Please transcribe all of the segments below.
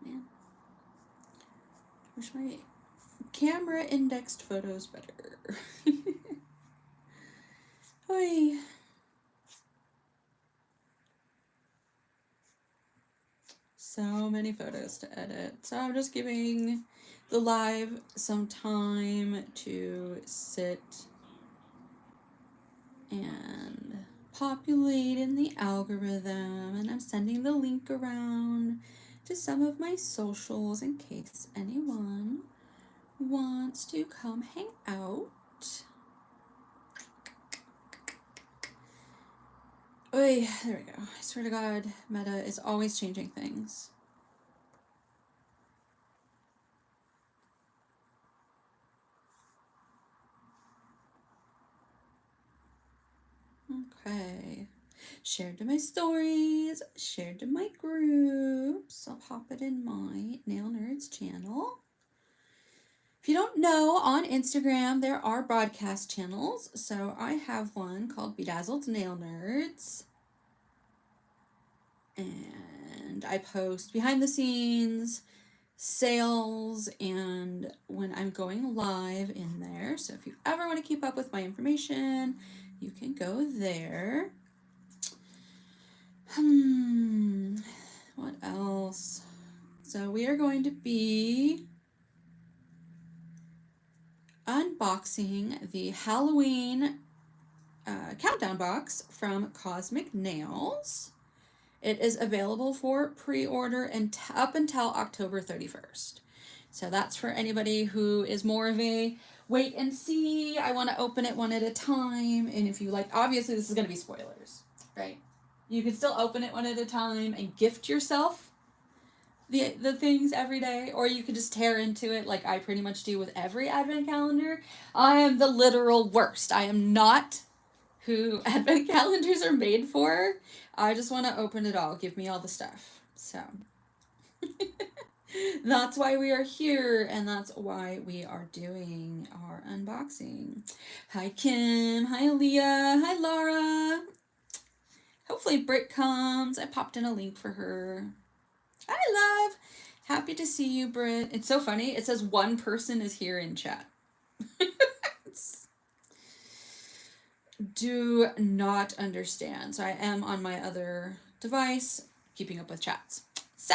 Man, wish my camera indexed photos better. Oy. So many photos to edit. So I'm just giving the live some time to sit and populate in the algorithm, and I'm sending the link around to some of my socials in case anyone wants to come hang out. Oy, there we go. I swear to God, Meta is always changing things. Okay. Shared to my stories, shared to my groups. I'll pop it in my Nail Nerds channel. If you don't know, on Instagram there are broadcast channels. So I have one called BDazzldNails. And I post behind the scenes, sales, and when I'm going live in there. So if you ever want to keep up with my information, you can go there. What else? So we are going to be unboxing the Halloween countdown box from Kozmik Nails. It is available for pre-order and up until October 31st. So that's for anybody who is more of a wait and see. I want to open it one at a time. And if you like, obviously this is going to be spoilers, right? You can still open it one at a time and gift yourself the things every day, or you could just tear into it like I pretty much do with every advent calendar. I am the literal worst. I am not who advent calendars are made for. I just want to open it all. Give me all the stuff. So that's why we are here, and that's why we are doing our unboxing. Hi Kim, hi Aaliyah, hi Laura. Hopefully Britt comes. I popped in a link for her. Hi love. Happy to see you, Britt. It's so funny. It says one person is here in chat. Do not understand. So I am on my other device keeping up with chats. So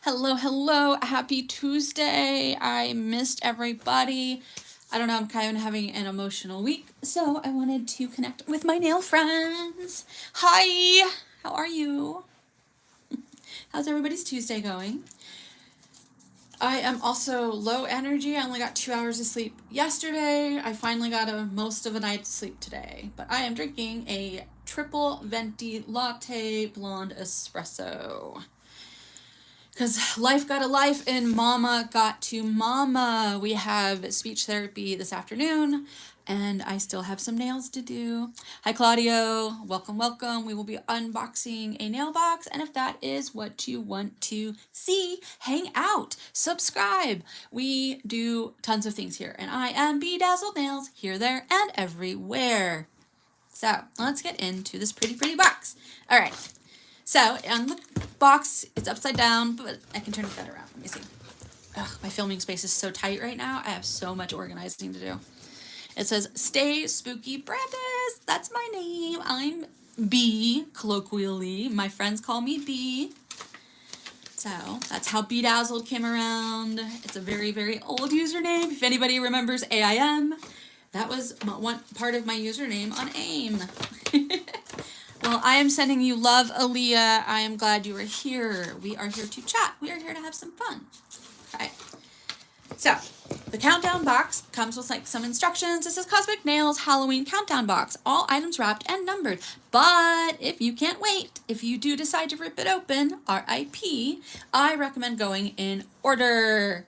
hello, happy Tuesday. I missed everybody. I don't know, I'm kind of having an emotional week, so I wanted to connect with my nail friends. Hi, how are you? How's everybody's Tuesday going? I am also low energy. I only got 2 hours of sleep yesterday. I finally got most of a night's sleep today. But I am drinking a triple venti latte blonde espresso. Because life got a life and mama got to mama. We have speech therapy this afternoon. And I still have some nails to do. Hi, Claudio. Welcome, welcome. We will be unboxing a nail box. And if that is what you want to see, hang out, subscribe. We do tons of things here. And I am BDazzldNails here, there, and everywhere. So let's get into this pretty box. All right. So on the box, it's upside down, but I can turn it that around. Let me see. Ugh, my filming space is so tight right now. I have so much organizing to do. It says, stay spooky, Brandis. That's my name. I'm B, colloquially. My friends call me B. So that's how BDazzld came around. It's a very old username. If anybody remembers AIM, that was one part of my username on AIM. Well, I am sending you love, Aaliyah. I am glad you are here. We are here to chat. We are here to have some fun. Okay. So the countdown box comes with like some instructions. This is Kozmik Nails Halloween countdown box. All items wrapped and numbered. But if you can't wait, if you do decide to rip it open, RIP, I recommend going in order.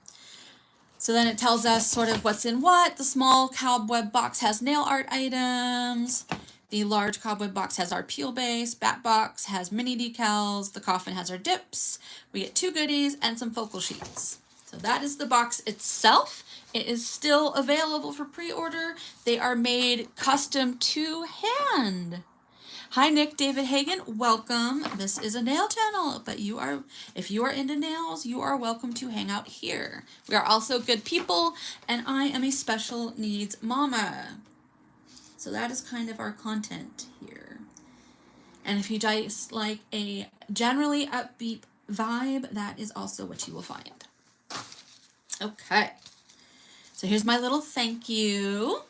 So then it tells us sort of what's in what. The small cobweb box has nail art items. The large cobweb box has our peel base. Bat box has mini decals. The coffin has our dips. We get 2 goodies and some focal sheets. So that is the box itself. It is still available for pre-order. They are made custom to hand. Hi Nick, David Hagen, welcome. This is a nail channel, but if you are into nails, you are welcome to hang out here. We are also good people, and I am a special needs mama. So that is kind of our content here. And if you just like a generally upbeat vibe, that is also what you will find. Okay, so here's my little thank you.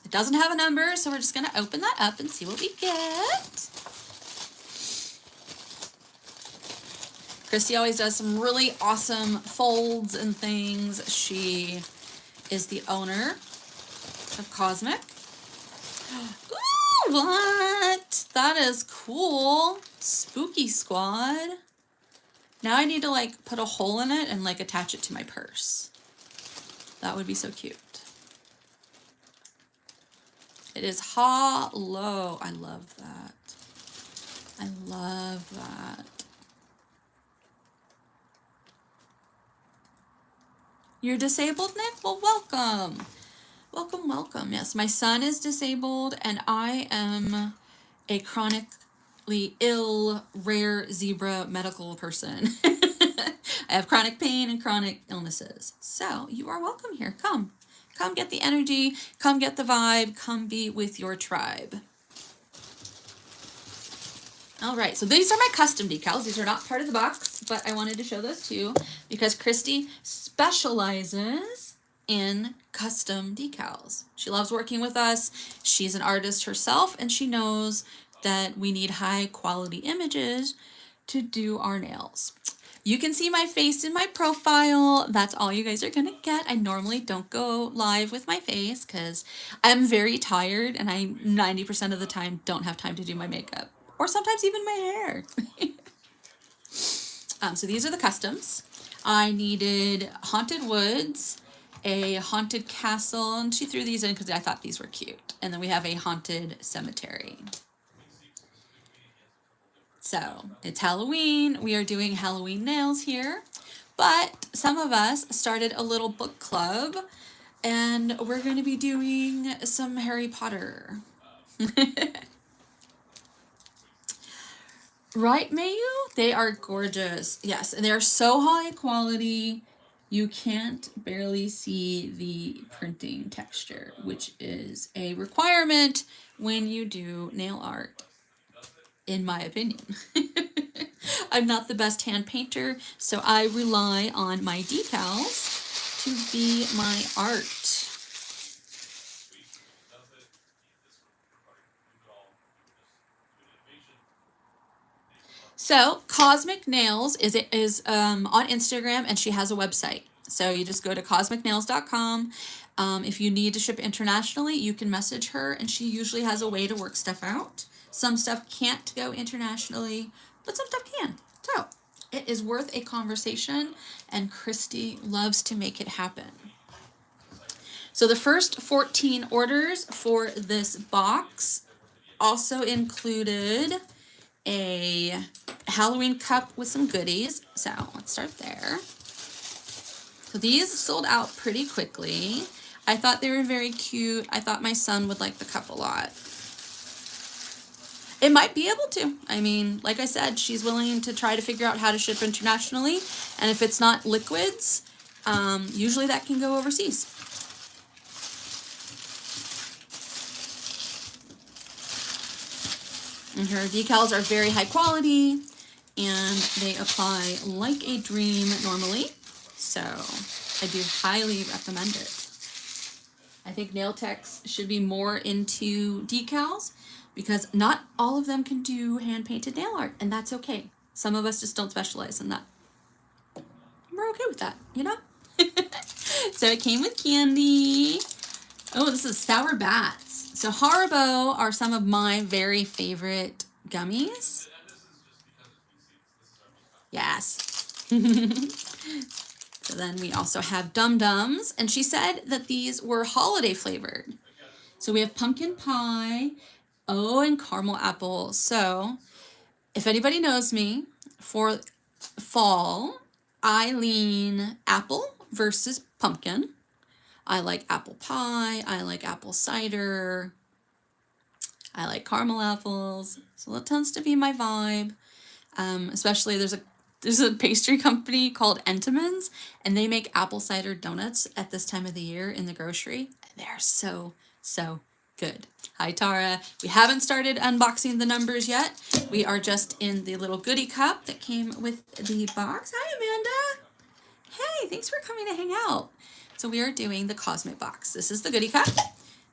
It doesn't have a number, so we're just going to open that up and see what we get. Christy always does some really awesome folds and things. She is the owner of Kozmik. Ooh, what? That is cool. Spooky squad. Now I need to like put a hole in it and like attach it to my purse. That would be so cute. It is hollow. I love that. I love that. You're disabled, Nick? Well, welcome. Welcome, welcome. Yes, my son is disabled and I am a chronically ill, rare zebra medical person. I have chronic pain and chronic illnesses. So you are welcome here. Come. Come get the energy, come get the vibe, come be with your tribe. All right, so these are my custom decals. These are not part of the box, but I wanted to show those too because Christy specializes in custom decals. She loves working with us. She's an artist herself, and she knows that we need high quality images to do our nails. You can see my face in my profile. That's all you guys are gonna get. I normally don't go live with my face because I'm very tired and I 90% of the time don't have time to do my makeup or sometimes even my hair. So these are the customs. I needed Haunted Woods, a Haunted Castle, and she threw these in because I thought these were cute. And then we have a Haunted Cemetery. So it's Halloween. We are doing Halloween nails here, but some of us started a little book club and we're going to be doing some Harry Potter. Right, Mayu? They are gorgeous. Yes, and they're so high quality. You can't barely see the printing texture, which is a requirement when you do nail art. In my opinion. I'm not the best hand painter, so I rely on my decals to be my art. So Kozmik Nails is on Instagram, and she has a website. So you just go to kozmiknails.com. If you need to ship internationally, you can message her, and she usually has a way to work stuff out. Some stuff can't go internationally, but some stuff can. So it is worth a conversation, and Christy loves to make it happen. So the first 14 orders for this box also included a Halloween cup with some goodies. So let's start there. So these sold out pretty quickly. I thought they were very cute. I thought my son would like the cup a lot. It might be able to. I mean, like I said, she's willing to try to figure out how to ship internationally. And if it's not liquids, usually that can go overseas. And her decals are very high quality and they apply like a dream normally. So I do highly recommend it. I think nail techs should be more into decals because not all of them can do hand-painted nail art, and that's okay. Some of us just don't specialize in that. We're okay with that, you know? So it came with candy. Oh, this is Sour Bats. So Haribo are some of my very favorite gummies. Yes. So then we also have Dum Dums, and she said that these were holiday flavored. So we have pumpkin pie, oh, and caramel apple. So if anybody knows me, for fall, I lean apple versus pumpkin. I like apple pie, I like apple cider, I like caramel apples. So that tends to be my vibe. Especially there's a pastry company called Entenmann's, and they make apple cider donuts at this time of the year in the grocery. They're so, so good. Hi, Tara. We haven't started unboxing the numbers yet. We are just in the little goodie cup that came with the box. Hi, Amanda. Hey, thanks for coming to hang out. So we are doing the Kozmik box. This is the goodie cup.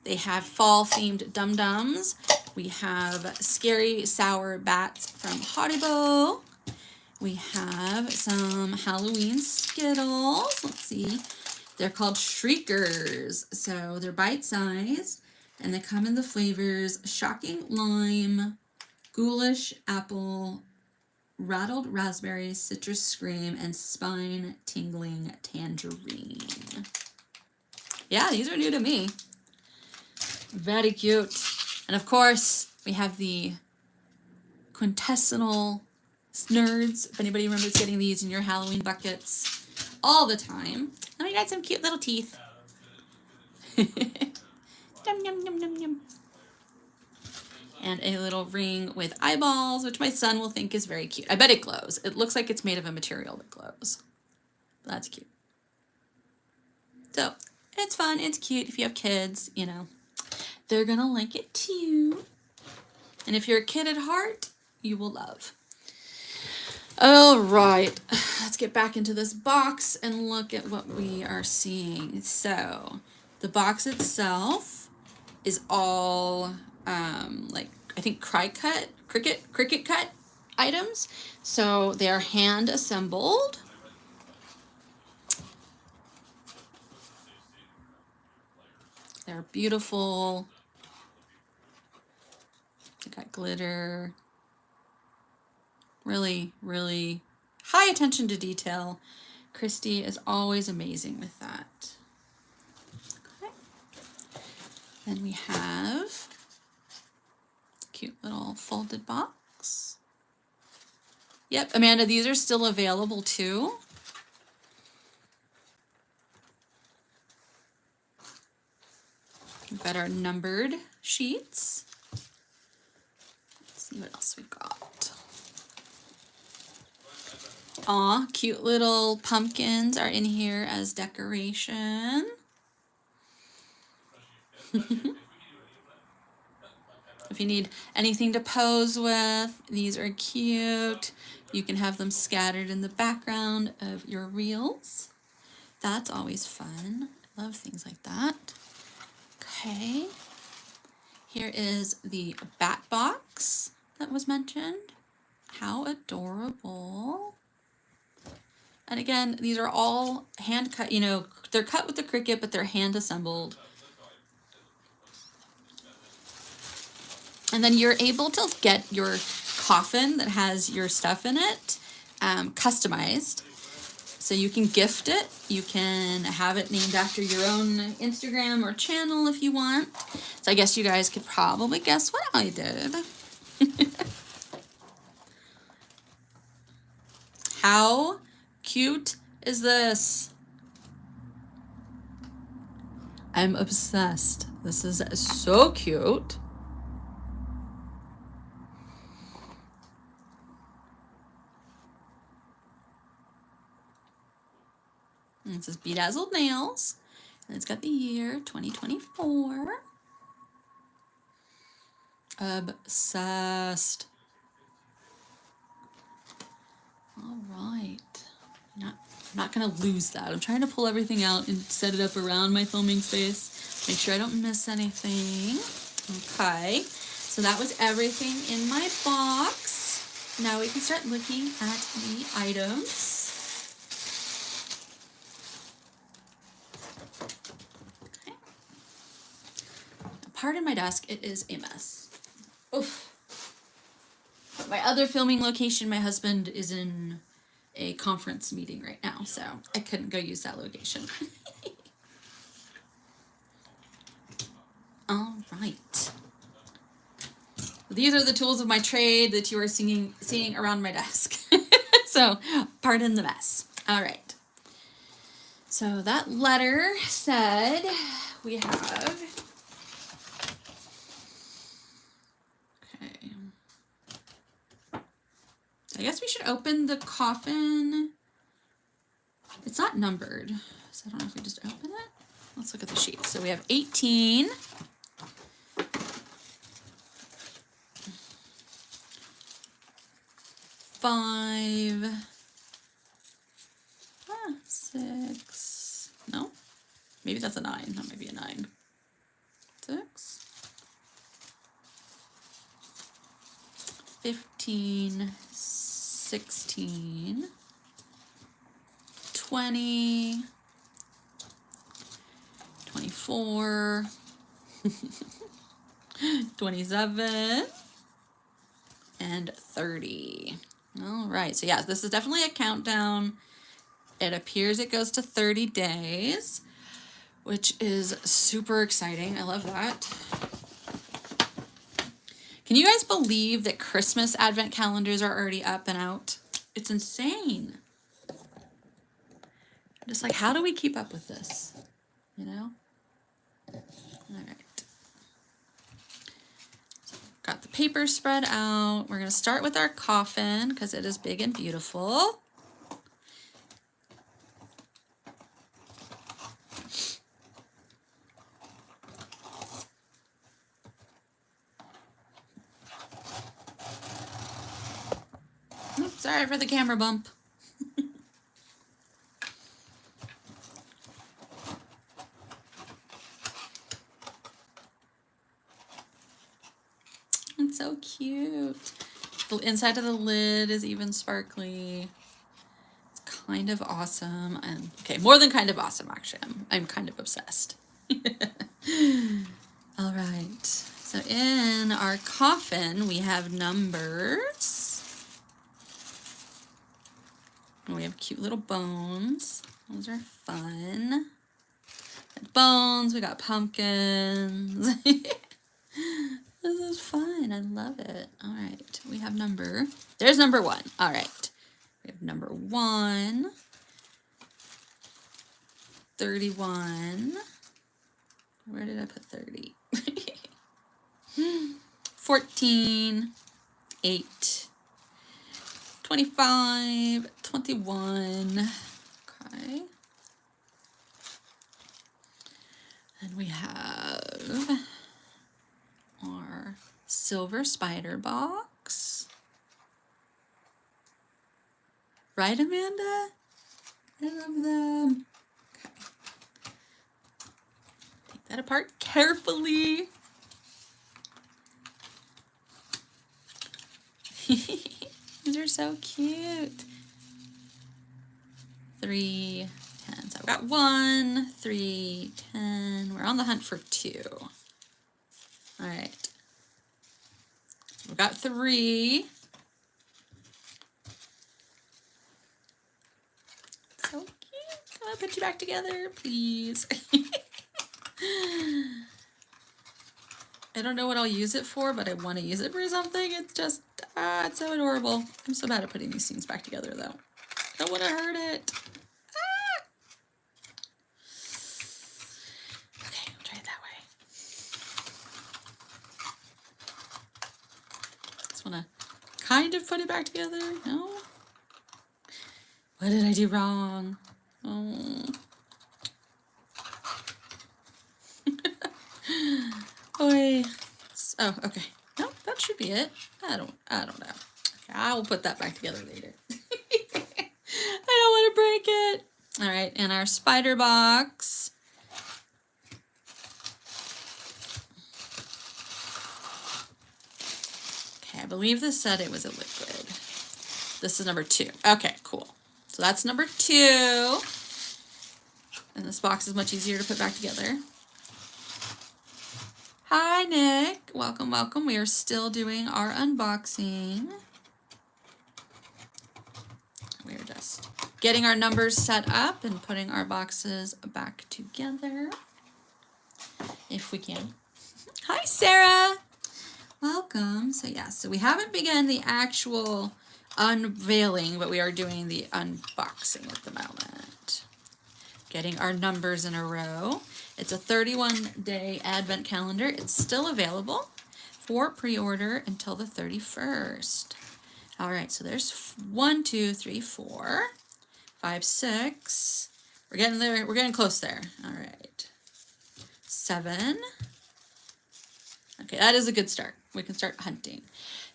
They have fall-themed Dum Dums. We have Scary Sour Bats from Haribo. We have some Halloween Skittles. Let's see. They're called Shriekers. So they're bite-sized, and they come in the flavors Shocking Lime, Ghoulish Apple, Rattled Raspberry, Citrus Scream, and Spine Tingling Tangerine. Yeah, these are new to me. Very cute. And of course, we have the quintessential Nerds. If anybody remembers getting these in your Halloween buckets all the time. And we got some cute little teeth. Yum, yum, yum, yum, yum. And a little ring with eyeballs, which my son will think is very cute. I bet it glows. It looks like it's made of a material that glows. That's cute. So, it's fun. It's cute. If you have kids, you know, they're going to like it too. And if you're a kid at heart, you will love. All right, let's get back into this box and look at what we are seeing. So the box itself is all like, I think cricket cut items. So they are hand assembled. They're beautiful. They got glitter. Really, really high attention to detail. Christy is always amazing with that. Okay. Then we have a cute little folded box. Yep, Amanda, these are still available too. We've got our numbered sheets. Let's see what else we've got. Aw, cute little pumpkins are in here as decoration. If you need anything to pose with, these are cute. You can have them scattered in the background of your reels. That's always fun. I love things like that. Okay. Here is the bat box that was mentioned. How adorable. And again, these are all hand cut, you know, they're cut with the Cricut, but they're hand assembled. And then you're able to get your coffin that has your stuff in it customized. So you can gift it. You can have it named after your own Instagram or channel if you want. So I guess you guys could probably guess what I did. How cute is this? I'm obsessed. This is so cute. And it says BDazzldNails. And it's got the year 2024. Obsessed. All right. I'm not going to lose that. I'm trying to pull everything out and set it up around my filming space. Make sure I don't miss anything. Okay. So that was everything in my box. Now we can start looking at the items. pardon my desk, it is a mess. Oof. But my other filming location, my husband is in a conference meeting right now, so I couldn't go use that location. All right. These are the tools of my trade that you are seeing around my desk. So, pardon the mess. All right. So that letter said we have, okay. I guess we should open the coffin. It's not numbered, so I don't know if we just open it. Let's look at the sheets. So we have 18. 5, 6, no, maybe that's a 9, that might be a 9, 6, 15, 16, 20, 24, 27, and 30. All right, so yeah, this is definitely a countdown. It appears it goes to 30 days, which is super exciting. I love that. Can you guys believe that Christmas advent calendars are already up and out? It's insane. Just like, how do we keep up with this? You know? All right. Got the paper spread out. We're going to start with our coffin because it is big and beautiful. Oops, sorry for the camera bump. It's so cute. The inside of the lid is even sparkly. It's kind of awesome. And okay, more than kind of awesome, actually. I'm kind of obsessed. All right. So in our coffin, we have numbers. And we have cute little bones. Those are fun. Got bones, we got pumpkins. This is fun. I love it. All right. We have number. There's number 1. All right. We have number 1. 31. Where did I put 30? 14. 8. 25. 21. Okay. And we have our silver spider box. Right, Amanda? I love them. Okay. Take that apart carefully. These are so cute. 3, 10. So I've got 1, 3, 10. We're on the hunt for 2. All right. We've got 3. So cute. Can I put you back together, please? I don't know what I'll use it for, but I want to use it for something. It's just, it's so adorable. I'm so bad at putting these things back together, though. Don't want to hurt it. Okay, I'll try it that way. Just want to kind of put it back together. No? What did I do wrong? Oh. Boy. Oh, okay. No, that should be it. I don't know. Okay, I will put that back together later. I don't want to break it. All right, and our spider box. Okay, I believe this said it was a liquid. This is number 2. Okay, cool. So that's number 2. And this box is much easier to put back together. Hi, Nick. Welcome, welcome. We are still doing our unboxing. We're just getting our numbers set up and putting our boxes back together, if we can. Hi, Sarah. Welcome. So yeah, so we haven't begun the actual unveiling, but we are doing the unboxing at the moment. Getting our numbers in a row. It's a 31-day advent calendar. It's still available for pre-order until the 31st. All right, so there's 1, 2, 3, 4, 5, 6. We're getting there. We're getting close there. All right. 7. Okay, that is a good start. We can start hunting.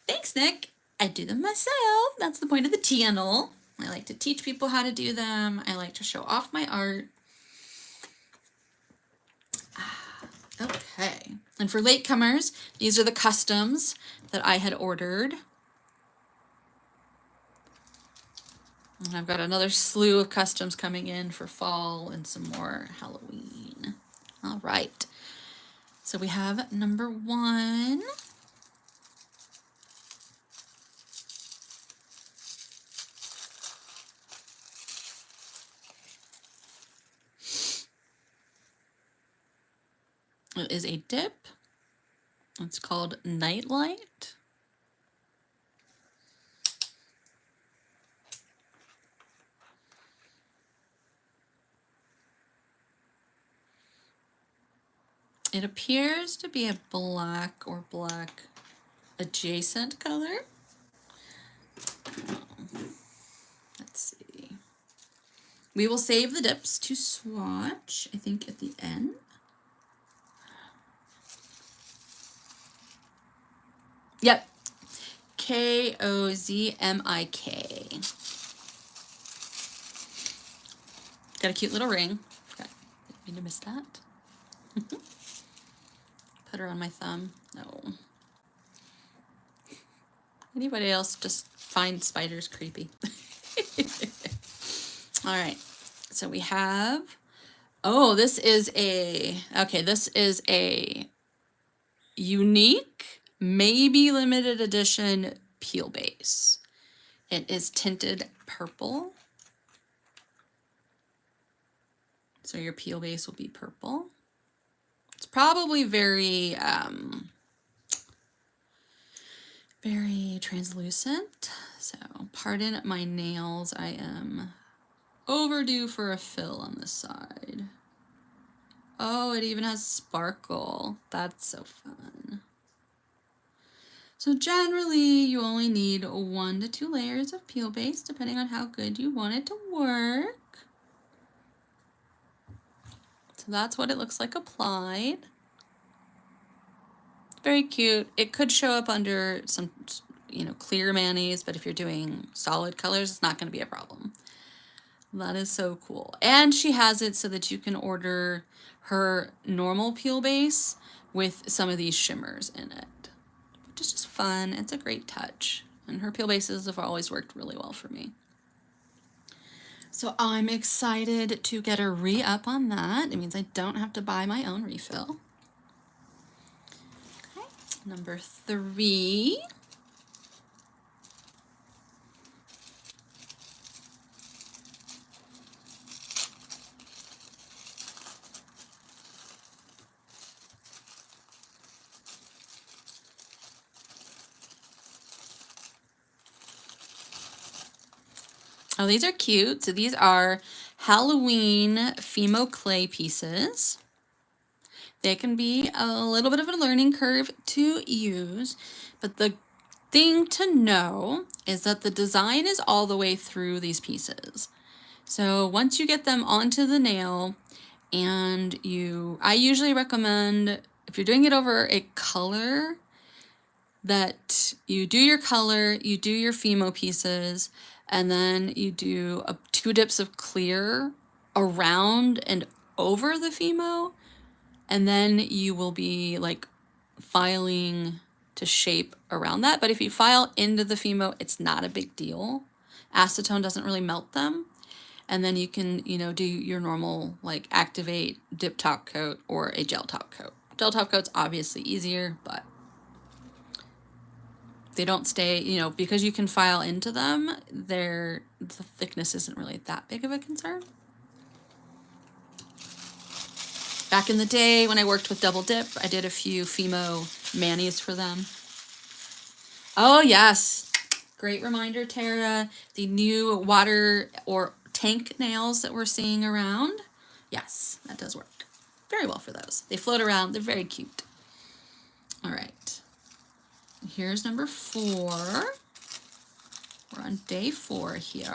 Thanks, Nick. I do them myself. That's the point of the channel. I like to teach people how to do them. I like to show off my art. Okay. And for latecomers, these are the customs that I had ordered. And I've got another slew of customs coming in for fall and some more Halloween. All right. So we have number 1. It is a dip. It's called Nightlight. It appears to be a black or black adjacent color. Let's see. We will save the dips to swatch, I think, at the end. Yep. Kozmik. Got a cute little ring. Forgot. Didn't mean to miss that. Put her on my thumb. No. Anybody else just find spiders creepy? All right. So we have, oh, this is a unique, maybe limited edition peel base. It is tinted purple. So your peel base will be purple. It's probably very translucent. So pardon my nails. I am overdue for a fill on this side. Oh, it even has sparkle. That's so fun. So generally, you only need 1 to 2 layers of peel base, depending on how good you want it to work. So that's what it looks like applied. Very cute. It could show up under some, clear mayonnaise, but if you're doing solid colors, it's not going to be a problem. That is so cool. And she has it so that you can order her normal peel base with some of these shimmers in it, which is just fun. It's a great touch. And her peel bases have always worked really well for me. So I'm excited to get a re-up on that. It means I don't have to buy my own refill. Okay, number 3. Oh, these are cute. So these are Halloween Fimo clay pieces. They can be a little bit of a learning curve to use, but the thing to know is that the design is all the way through these pieces. So once you get them onto the nail, and I usually recommend, if you're doing it over a color, that you do your color, you do your Fimo pieces, and then you do 2 dips of clear around and over the Fimo, and then you will be like filing to shape around that. But if you file into the Fimo, it's not a big deal. Acetone doesn't really melt them. And then you can, do your normal like activate dip top coat or a gel top coat. Gel top coat's obviously easier, but they don't stay, you know, because you can file into them, the thickness isn't really that big of a concern. Back in the day when I worked with Double Dip, I did a few Fimo manis for them. Oh yes, great reminder, Tara. The new water or tank nails that we're seeing around. Yes, that does work very well for those. They float around, they're very cute. All right, here's number 4. We're on day 4 here.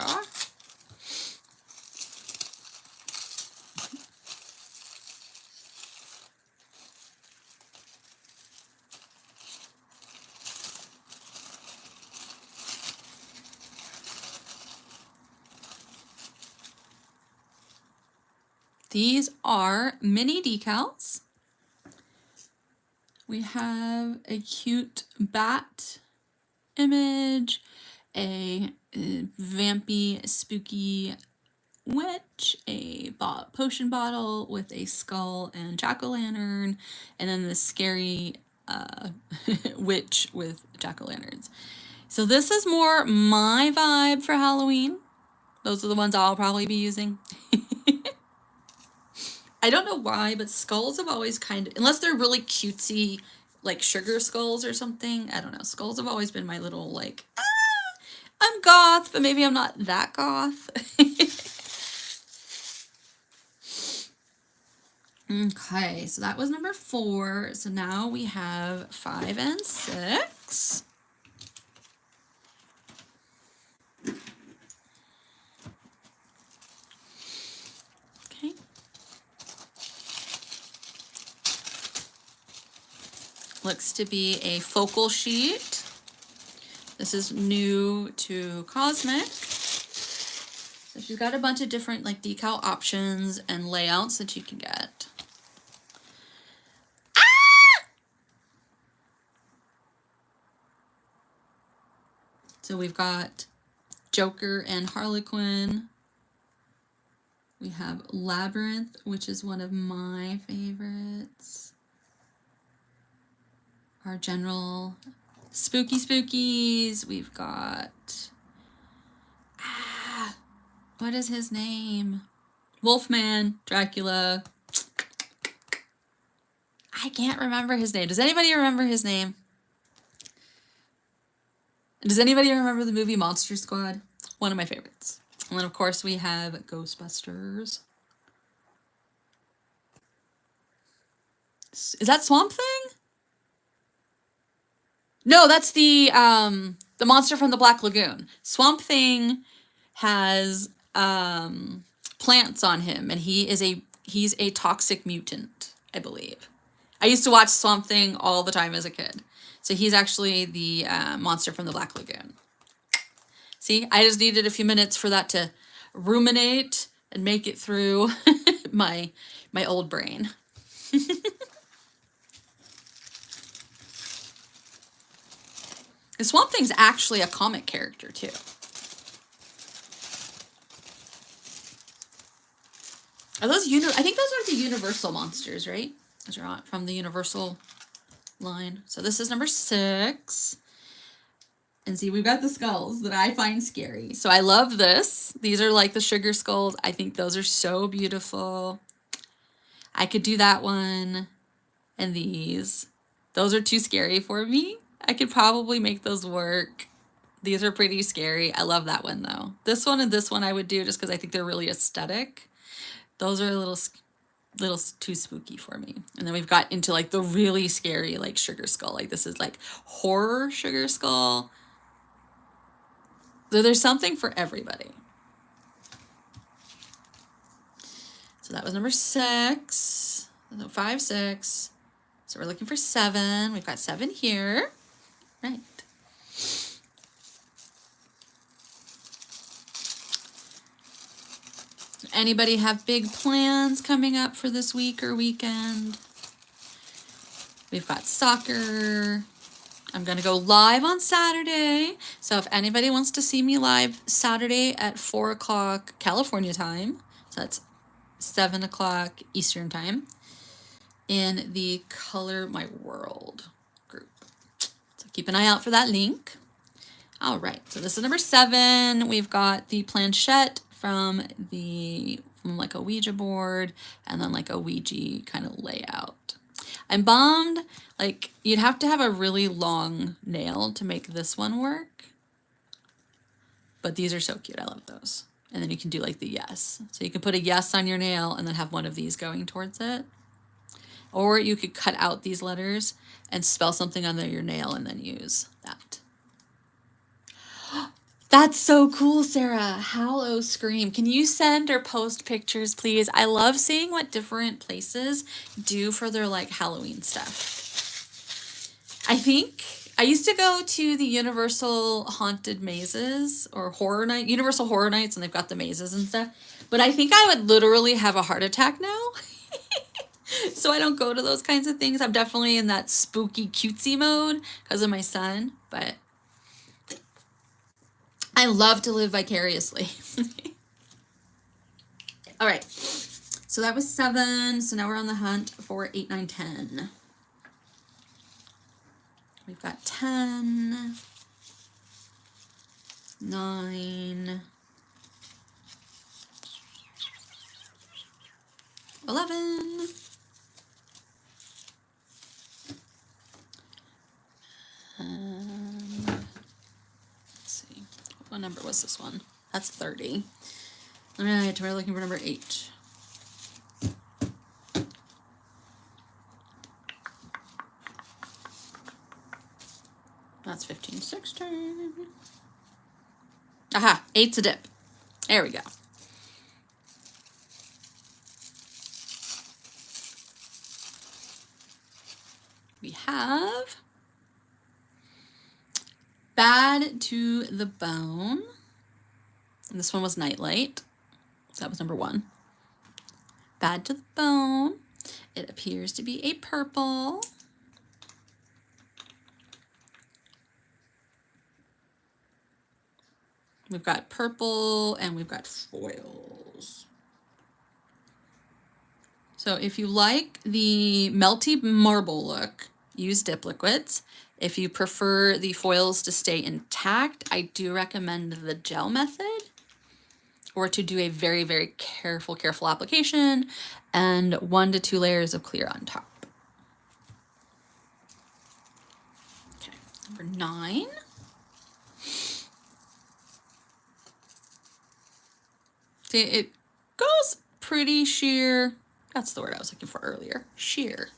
These are mini decals. We have a cute bat image, a vampy, spooky witch, a potion bottle with a skull and jack-o'-lantern, and then the scary witch with jack-o'-lanterns. So this is more my vibe for Halloween. Those are the ones I'll probably be using. I don't know why, but skulls have always kind of, unless they're really cutesy, like sugar skulls or something, I don't know. Skulls have always been my little, like, I'm goth, but maybe I'm not that goth. Okay, so that was number 4. So now we have 5 and 6. Okay. Looks to be a focal sheet. This is new to Kozmik. So she's got a bunch of different like decal options and layouts that you can get. So we've got Joker and Harlequin. We have Labyrinth, which is one of my favorites. Our general spooky spookies. We've got, what is his name? Wolfman, Dracula. I can't remember his name. Does anybody remember his name? Does anybody remember the movie Monster Squad? One of my favorites. And then, of course, we have Ghostbusters. Is that Swamp Thing? No, that's the monster from the Black Lagoon. Swamp Thing has plants on him, and he's a toxic mutant, I believe. I used to watch Swamp Thing all the time as a kid. So he's actually the monster from the Black Lagoon. See, I just needed a few minutes for that to ruminate and make it through my old brain. The Swamp Thing's actually a comic character too. Are those I think those are the Universal monsters, right? Those are not from the Universal line. So this is number 6. And see, we've got the skulls that I find scary. So I love this. These are like the sugar skulls. I think those are so beautiful. I could do that one and these. Those are too scary for me. I could probably make those work. These are pretty scary. I love that one though. This one and this one I would do just because I think they're really aesthetic. Those are a little too spooky for me. And then we've got into like the really scary like sugar skull. Like this is like horror sugar skull. So there's something for everybody. So that was number 6. So 5, 6. So we're looking for 7. We've got 7 here. Right. Anybody have big plans coming up for this week or weekend? We've got soccer. I'm going to go live on Saturday. So if anybody wants to see me live Saturday at 4 o'clock California time, so that's 7 o'clock Eastern time, in the Color My World group. So keep an eye out for that link. All right, so this is number 7. We've got the planchette from like a Ouija board and then like a Ouija kind of layout. I'm bummed, like you'd have to have a really long nail to make this one work. But these are so cute, I love those. And then you can do like the yes. So you can put a yes on your nail and then have one of these going towards it. Or you could cut out these letters and spell something under your nail and then use that. That's so cool, Sarah. Hallow Scream. Can you send or post pictures, please? I love seeing what different places do for their like Halloween stuff. I think I used to go to the Universal Haunted Mazes or Horror Night, Universal Horror Nights, and they've got the mazes and stuff. But I think I would literally have a heart attack now. So I don't go to those kinds of things. I'm definitely in that spooky cutesy mode because of my son, but I love to live vicariously. All right, so that was 7. So now we're on the hunt for 8, 9, 10. We've got 10, 9, 11, let's see, what number was this one? That's 30. All right, we're looking for number 8. That's 15, 16. Aha, 8's a dip. There we go. We have Bad to the Bone. And this one was Nightlight. So that was number 1. Bad to the Bone. It appears to be a purple. We've got purple and we've got foils. So if you like the melty marble look, use dip liquids. If you prefer the foils to stay intact, I do recommend the gel method, or to do a very, very careful application and 1 to 2 layers of clear on top. Okay, number 9. See, it goes pretty sheer. That's the word I was looking for earlier. Sheer.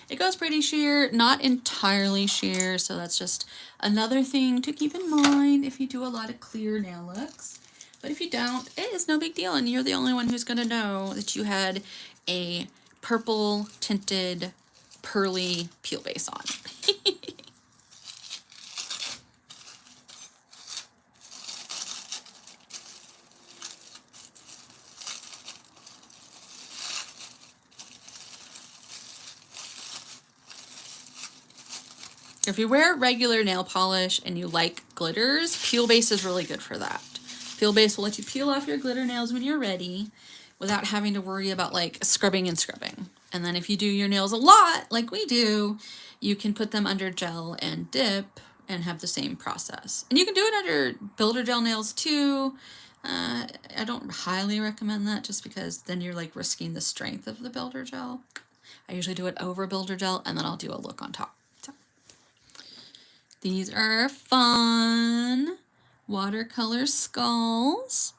It goes pretty sheer, not entirely sheer, so that's just another thing to keep in mind if you do a lot of clear nail looks. But if you don't, it is no big deal, and you're the only one who's going to know that you had a purple tinted pearly peel base on. If you wear regular nail polish and you like glitters, peel base is really good for that. Peel base will let you peel off your glitter nails when you're ready without having to worry about like scrubbing and scrubbing. And then if you do your nails a lot, like we do, you can put them under gel and dip and have the same process. And you can do it under builder gel nails too. I don't highly recommend that just because then you're like risking the strength of the builder gel. I usually do it over builder gel and then I'll do a look on top. These are fun watercolor skulls,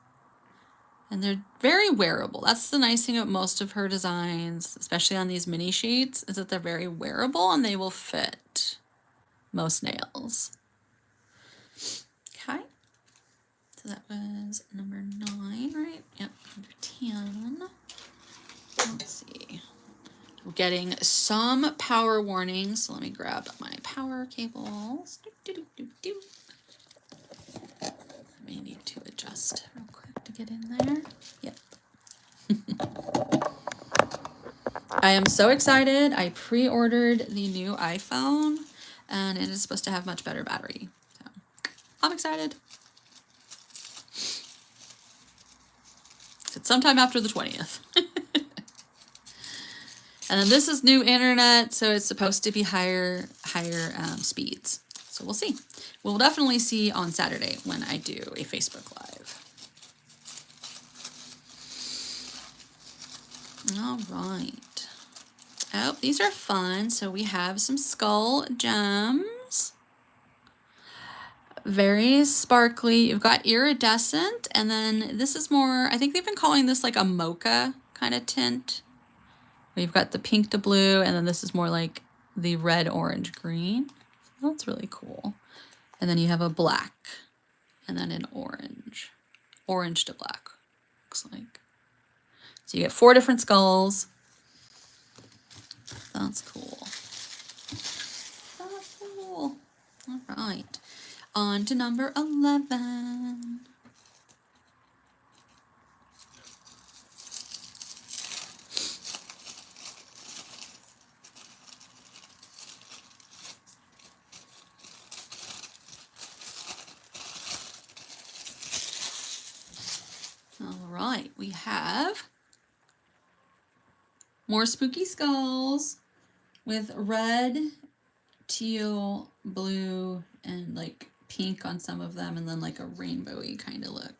and they're very wearable. That's the nice thing about most of her designs, especially on these mini sheets, is that they're very wearable and they will fit most nails. Okay, so that was number 9, right? Yep, number 10. Let's see. We're getting some power warnings, so let me grab my power cables. I may need to adjust real quick to get in there. Yep. I am so excited. I pre-ordered the new iPhone, and it is supposed to have much better battery. So I'm excited. It's sometime after the 20th. And then this is new internet, so it's supposed to be higher speeds. So we'll see. We'll definitely see on Saturday when I do a Facebook Live. All right. Oh, these are fun. So we have some skull gems. Very sparkly. You've got iridescent, and then this is more, I think they've been calling this like a mocha kind of tint. We've got the pink to blue, and then this is more like the red, orange, green. So that's really cool. And then you have a black, and then an orange. Orange to black, looks like. So you get 4 different skulls. That's cool. That's cool. All right. On to number 11. All right, we have more spooky skulls with red, teal, blue, and like pink on some of them, and then like a rainbowy kind of look.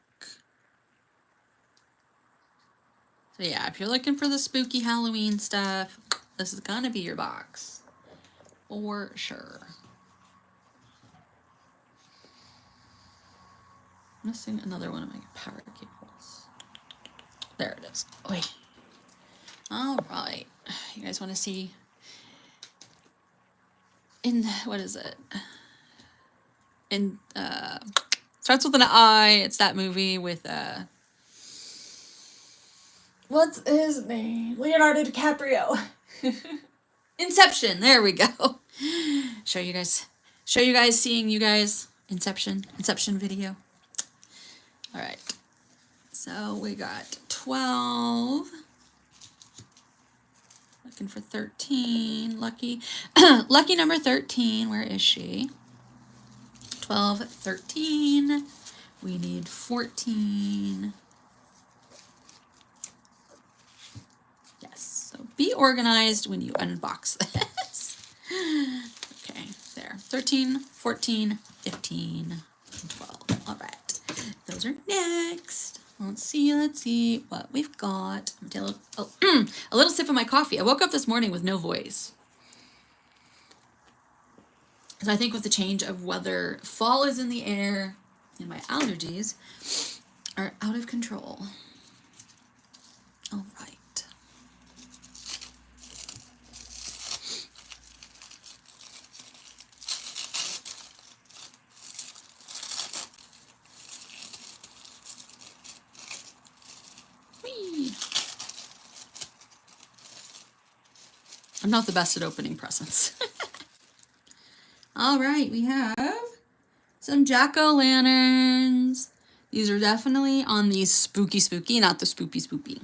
So yeah, if you're looking for the spooky Halloween stuff, this is gonna be your box for sure. I'm missing another one of my power cables. There it is. Wait. All right, you guys want to see? What is it? Starts with an I. It's that movie with what's his name? Leonardo DiCaprio. Inception. There we go. Show you guys seeing you guys Inception video. All right. So we got 12. Looking for 13. Lucky lucky number 13. Where is she? 12, 13. We need 14. Yes. So be organized when you unbox this. Okay, there. 13, 14, 15, and 12. All right. Those are next. Let's see what we've got. I'm gonna take a little sip of my coffee. I woke up this morning with no voice. So I think with the change of weather, fall is in the air, and my allergies are out of control. All right. Whee! I'm not the best at opening presents. All right, we have some jack-o'-lanterns. These are definitely on the spooky, not the spoopy.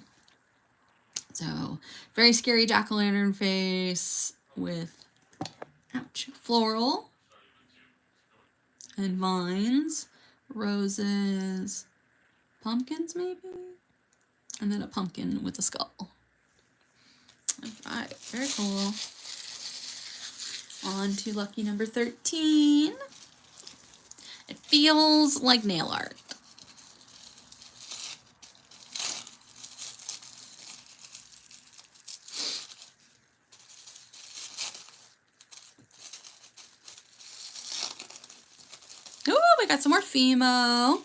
So, very scary jack-o'-lantern face with, ouch, floral and vines, roses, pumpkins maybe, and then a pumpkin with a skull. All right, very cool. On to lucky number 13. It feels like nail art. Ooh, we got some more Fimo.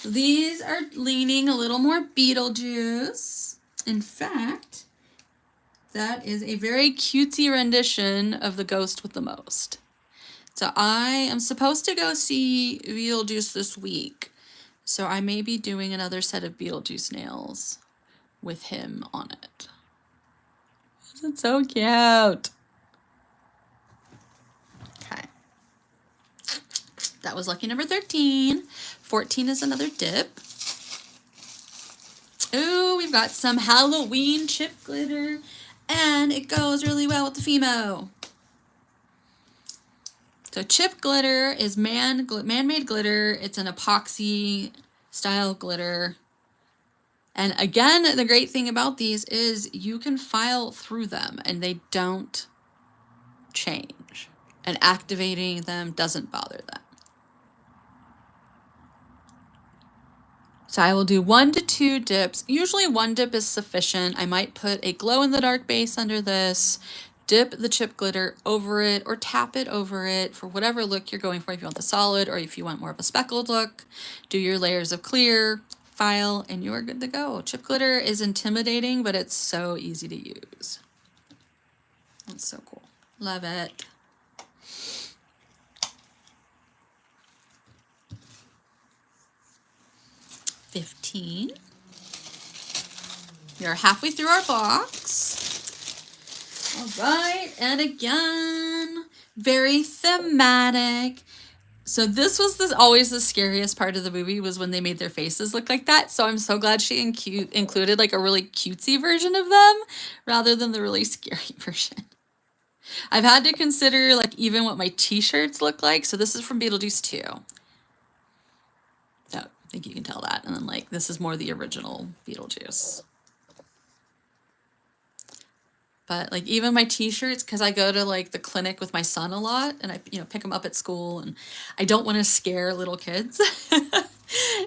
These are leaning a little more Beetlejuice. In fact, that is a very cutesy rendition of the ghost with the most. So I am supposed to go see Beetlejuice this week. So I may be doing another set of Beetlejuice nails with him on it. It's so cute. Okay. That was lucky number 13. 14 is another dip. Ooh, we've got some Halloween chip glitter. And it goes really well with the Fimo. So chip glitter is man-made glitter. It's an epoxy style glitter. And again, the great thing about these is you can file through them and they don't change. And activating them doesn't bother them. So I will do 1 to 2 dips. Usually 1 dip is sufficient. I might put a glow-in-the-dark base under this, dip the chip glitter over it, or tap it over it for whatever look you're going for. If you want the solid or if you want more of a speckled look, do your layers of clear, file, and you are good to go. Chip glitter is intimidating, but it's so easy to use. That's so cool. Love it. $15. We are halfway through our box. All right, and again, very thematic. So this was always the scariest part of the movie, was when they made their faces look like that. So I'm so glad she included like a really cutesy version of them rather than the really scary version. I've had to consider like even what my t-shirts look like. So this is from Beetlejuice 2. So I think you can tell that. And then like this is more the original Beetlejuice. But like even my t-shirts, because I go to like the clinic with my son a lot and I pick him up at school, and I don't want to scare little kids.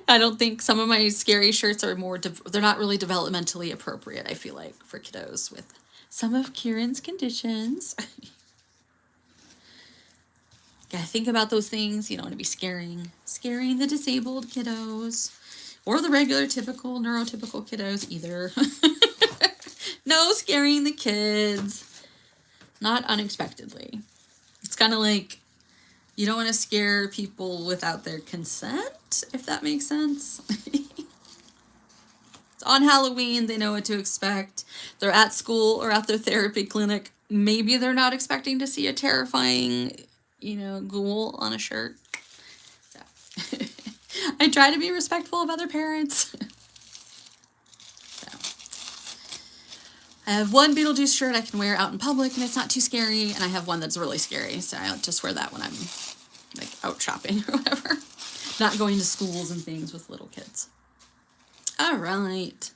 I don't think some of my scary shirts are they're not really developmentally appropriate, I feel like, for kiddos with some of Kieran's conditions. Gotta think about those things. You don't want to be scaring the disabled kiddos or the regular typical neurotypical kiddos either. No scaring the kids, not unexpectedly. It's kind of like you don't want to scare people without their consent, if that makes sense. It's on Halloween, they know what to expect. They're at school or at their therapy clinic. Maybe they're not expecting to see a terrifying, ghoul on a shirt. So. I try to be respectful of other parents. I have one Beetlejuice shirt I can wear out in public and it's not too scary, and I have one that's really scary, so I just wear that when I'm like out shopping or whatever. Not going to schools and things with little kids. All right.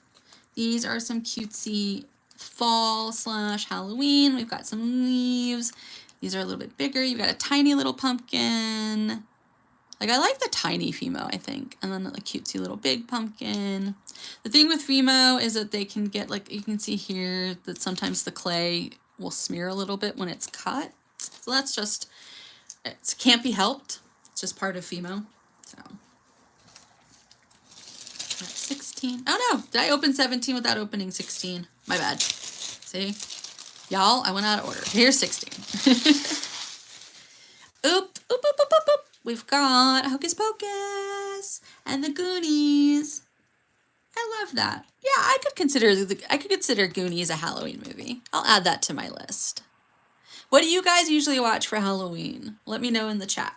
These are some cutesy fall/Halloween. We've got some leaves. These are a little bit bigger. You've got a tiny little pumpkin. Like, I like the tiny Fimo, I think. And then a cutesy little big pumpkin. The thing with Fimo is that they can get, like, you can see here that sometimes the clay will smear a little bit when it's cut. So that's just, it can't be helped. It's just part of Fimo. So, that's 16. Oh no, did I open 17 without opening 16? My bad. See? Y'all, I went out of order. Here's 16. Oop, oop, oop, oop, oop, oop. We've got Hocus Pocus and the Goonies. I love that. Yeah, I could consider Goonies a Halloween movie. I'll add that to my list. What do you guys usually watch for Halloween? Let me know in the chat.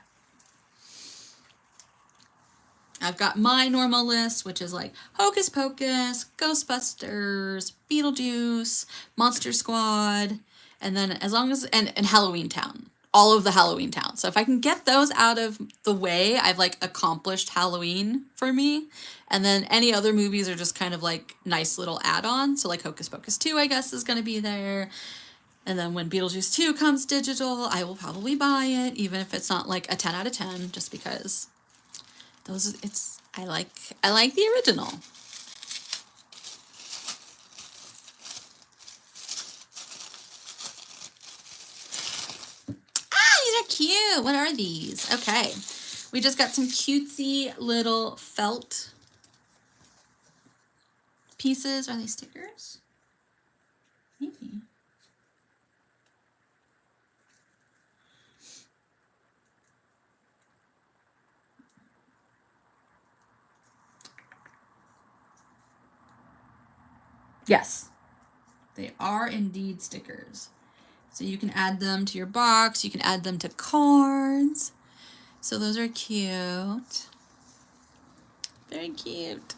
I've got my normal list, which is like Hocus Pocus, Ghostbusters, Beetlejuice, Monster Squad, and then and Halloween Town. All of the Halloween Towns. So if I can get those out of the way, I've like accomplished Halloween for me. And then any other movies are just kind of like nice little add-ons. So like Hocus Pocus 2, I guess, is going to be there. And then when Beetlejuice 2 comes digital, I will probably buy it, even if it's not like a 10 out of 10, just because I like the original. Cute. What are these? Okay. We just got some cutesy little felt pieces. Are they stickers? Maybe. Yes. They are indeed stickers. So you can add them to your box. You can add them to cards. So those are cute. Very cute.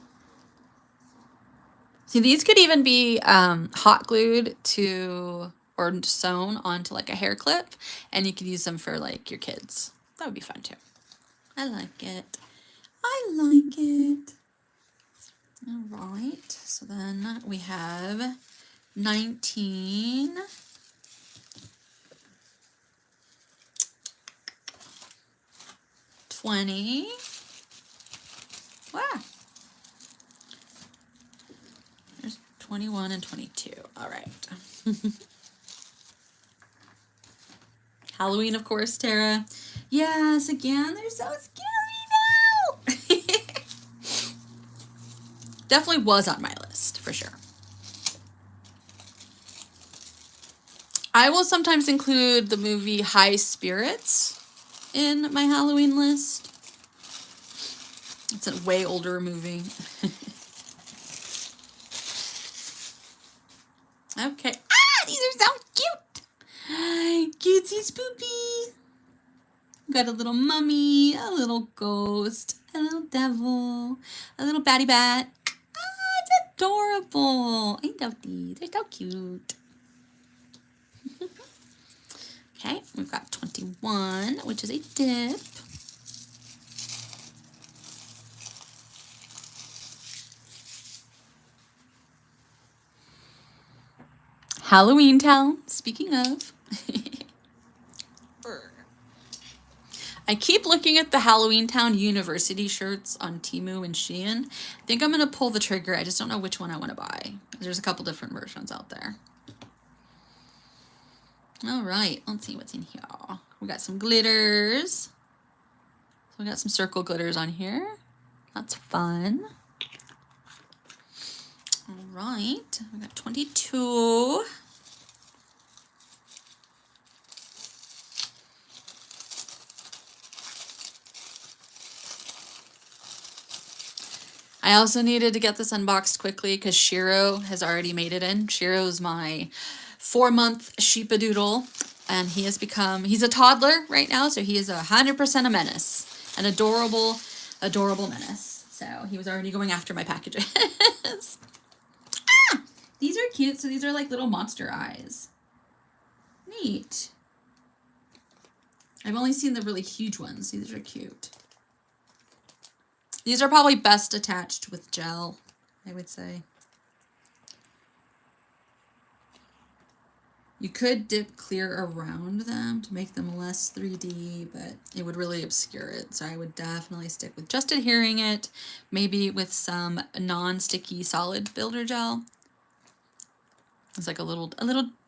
See, these could even be hot glued to or sewn onto like a hair clip, and you could use them for like your kids. That would be fun too. I like it. I like it. All right, so then we have 19, 20, wow, there's 21 and 22, all right. Halloween, of course, Tara. Yes, again, they're so scary now. Definitely was on my list, for sure. I will sometimes include the movie High Spirits in my Halloween list. It's a way older movie. Okay. Ah, these are so cute. Cutesy spoopy. Got a little mummy, a little ghost, a little devil, a little batty bat. Ah, it's adorable. I love these. They're so cute. Okay, we've got 21, which is a dip. Halloween Town, speaking of. I keep looking at the Halloween Town University shirts on Temu and Shein. I think I'm going to pull the trigger. I just don't know which one I want to buy. There's a couple different versions out there. All right, let's see what's in here. We got some glitters. So we got some circle glitters on here. That's fun. All right, we got 22. I also needed to get this unboxed quickly because Shiro has already made it in. Shiro's my 4-month sheepadoodle, and he has become, he's a toddler right now, so he is 100% a menace. An adorable, adorable menace. So he was already going after my packages. Ah! These are cute. So these are like little monster eyes. Neat. I've only seen the really huge ones. These are cute. These are probably best attached with gel, I would say. You could dip clear around them to make them less 3D, but it would really obscure it. So I would definitely stick with just adhering it, maybe with some non-sticky solid builder gel. It's like a little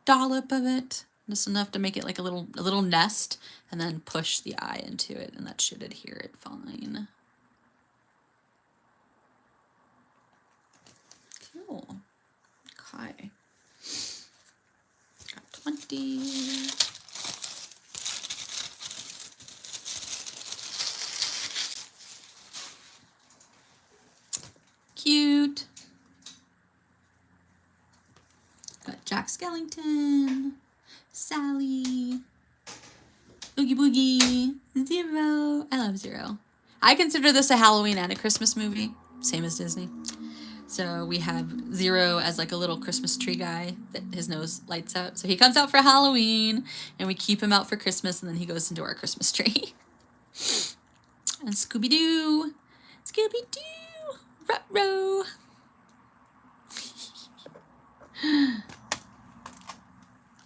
dollop of it, just enough to make it like a little nest, and then push the eye into it, and that should adhere it fine. Cool. Okay. Got 20. Cute. Got Jack Skellington, Sally, Oogie Boogie, Zero. I love Zero. I consider this a Halloween and a Christmas movie, same as Disney. So we have Zero as like a little Christmas tree guy that his nose lights up. So he comes out for Halloween, and we keep him out for Christmas, and then he goes into our Christmas tree. And Scooby-Doo, Scooby-Doo, Ruh-roh.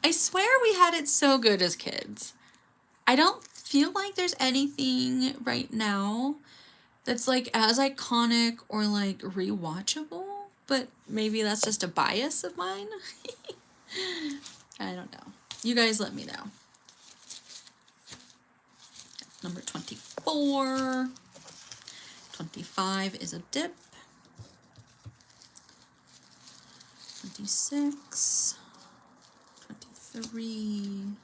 I swear we had it so good as kids. I don't feel like there's anything right now that's like as iconic or like rewatchable, but maybe that's just a bias of mine. I don't know. You guys let me know. Number 24. 25 is a dip. 26. 23.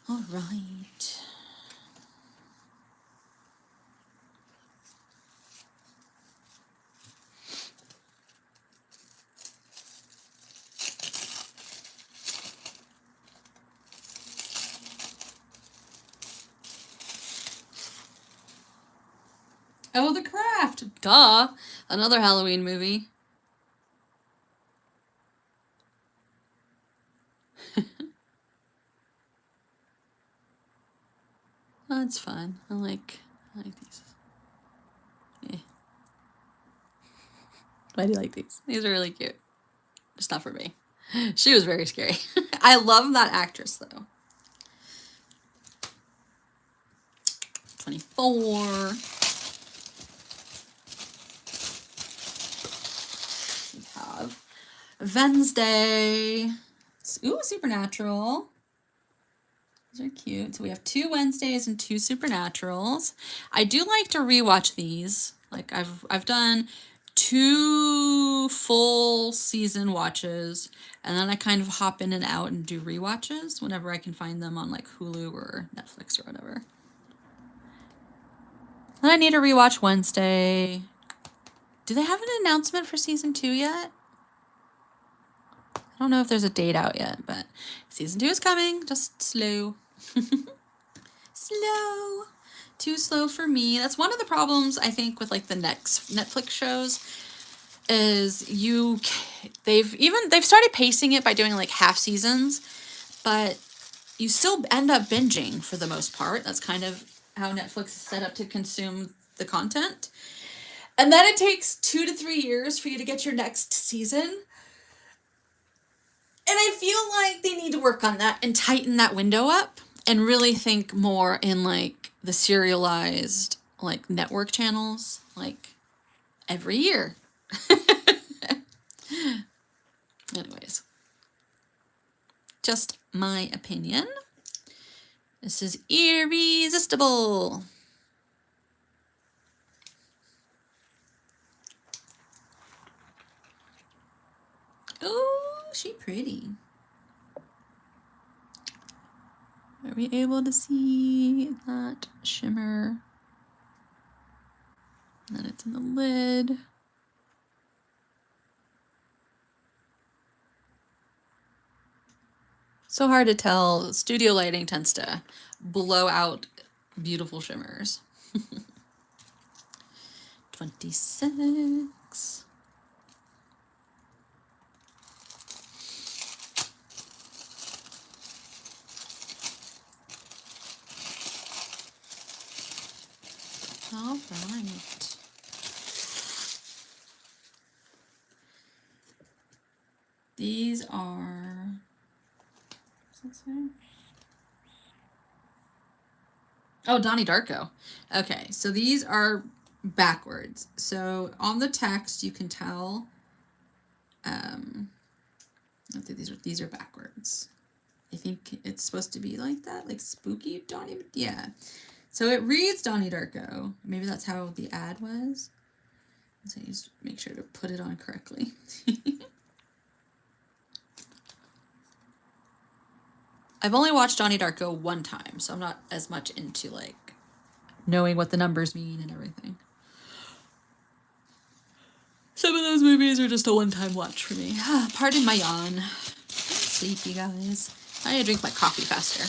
All right. Oh, The Craft. Duh. Another Halloween movie. That's fun. I like these. Yeah. Why do you like these? These are really cute. Just not for me. She was very scary. I love that actress though. 24. We have Wednesday. Ooh, Supernatural. These are cute. So we have 2 Wednesdays and 2 Supernaturals. I do like to rewatch these. Like I've done 2 full season watches, and then I kind of hop in and out and do rewatches whenever I can find them on like Hulu or Netflix or whatever. Then I need to rewatch Wednesday. Do they have an announcement for season 2 yet? I don't know if there's a date out yet, but season 2 is coming. Just slow. Slow. Too slow for me. That's one of the problems I think with like the next Netflix shows is they've started pacing it by doing like half seasons, but you still end up binging for the most part. That's kind of how Netflix is set up to consume the content. And then it takes 2 to 3 years for you to get your next season. And I feel like they need to work on that and tighten that window up and really think more in like the serialized like network channels, like every year. Anyways, just my opinion. This is Irresistible. Oh, she pretty. Are we able to see that shimmer? And then it's in the lid. So hard to tell. Studio lighting tends to blow out beautiful shimmers. 26. All right. These are, what's that say? Oh, Donnie Darko. Okay, so these are backwards. So on the text, you can tell, I think these are backwards. I think it's supposed to be like that, like spooky Donnie, yeah. So it reads Donnie Darko. Maybe that's how the ad was. So you just make sure to put it on correctly. I've only watched Donnie Darko one time, so I'm not as much into like knowing what the numbers mean and everything. Some of those movies are just a one-time watch for me. Pardon my yawn. Sleepy guys. I need to drink my coffee faster.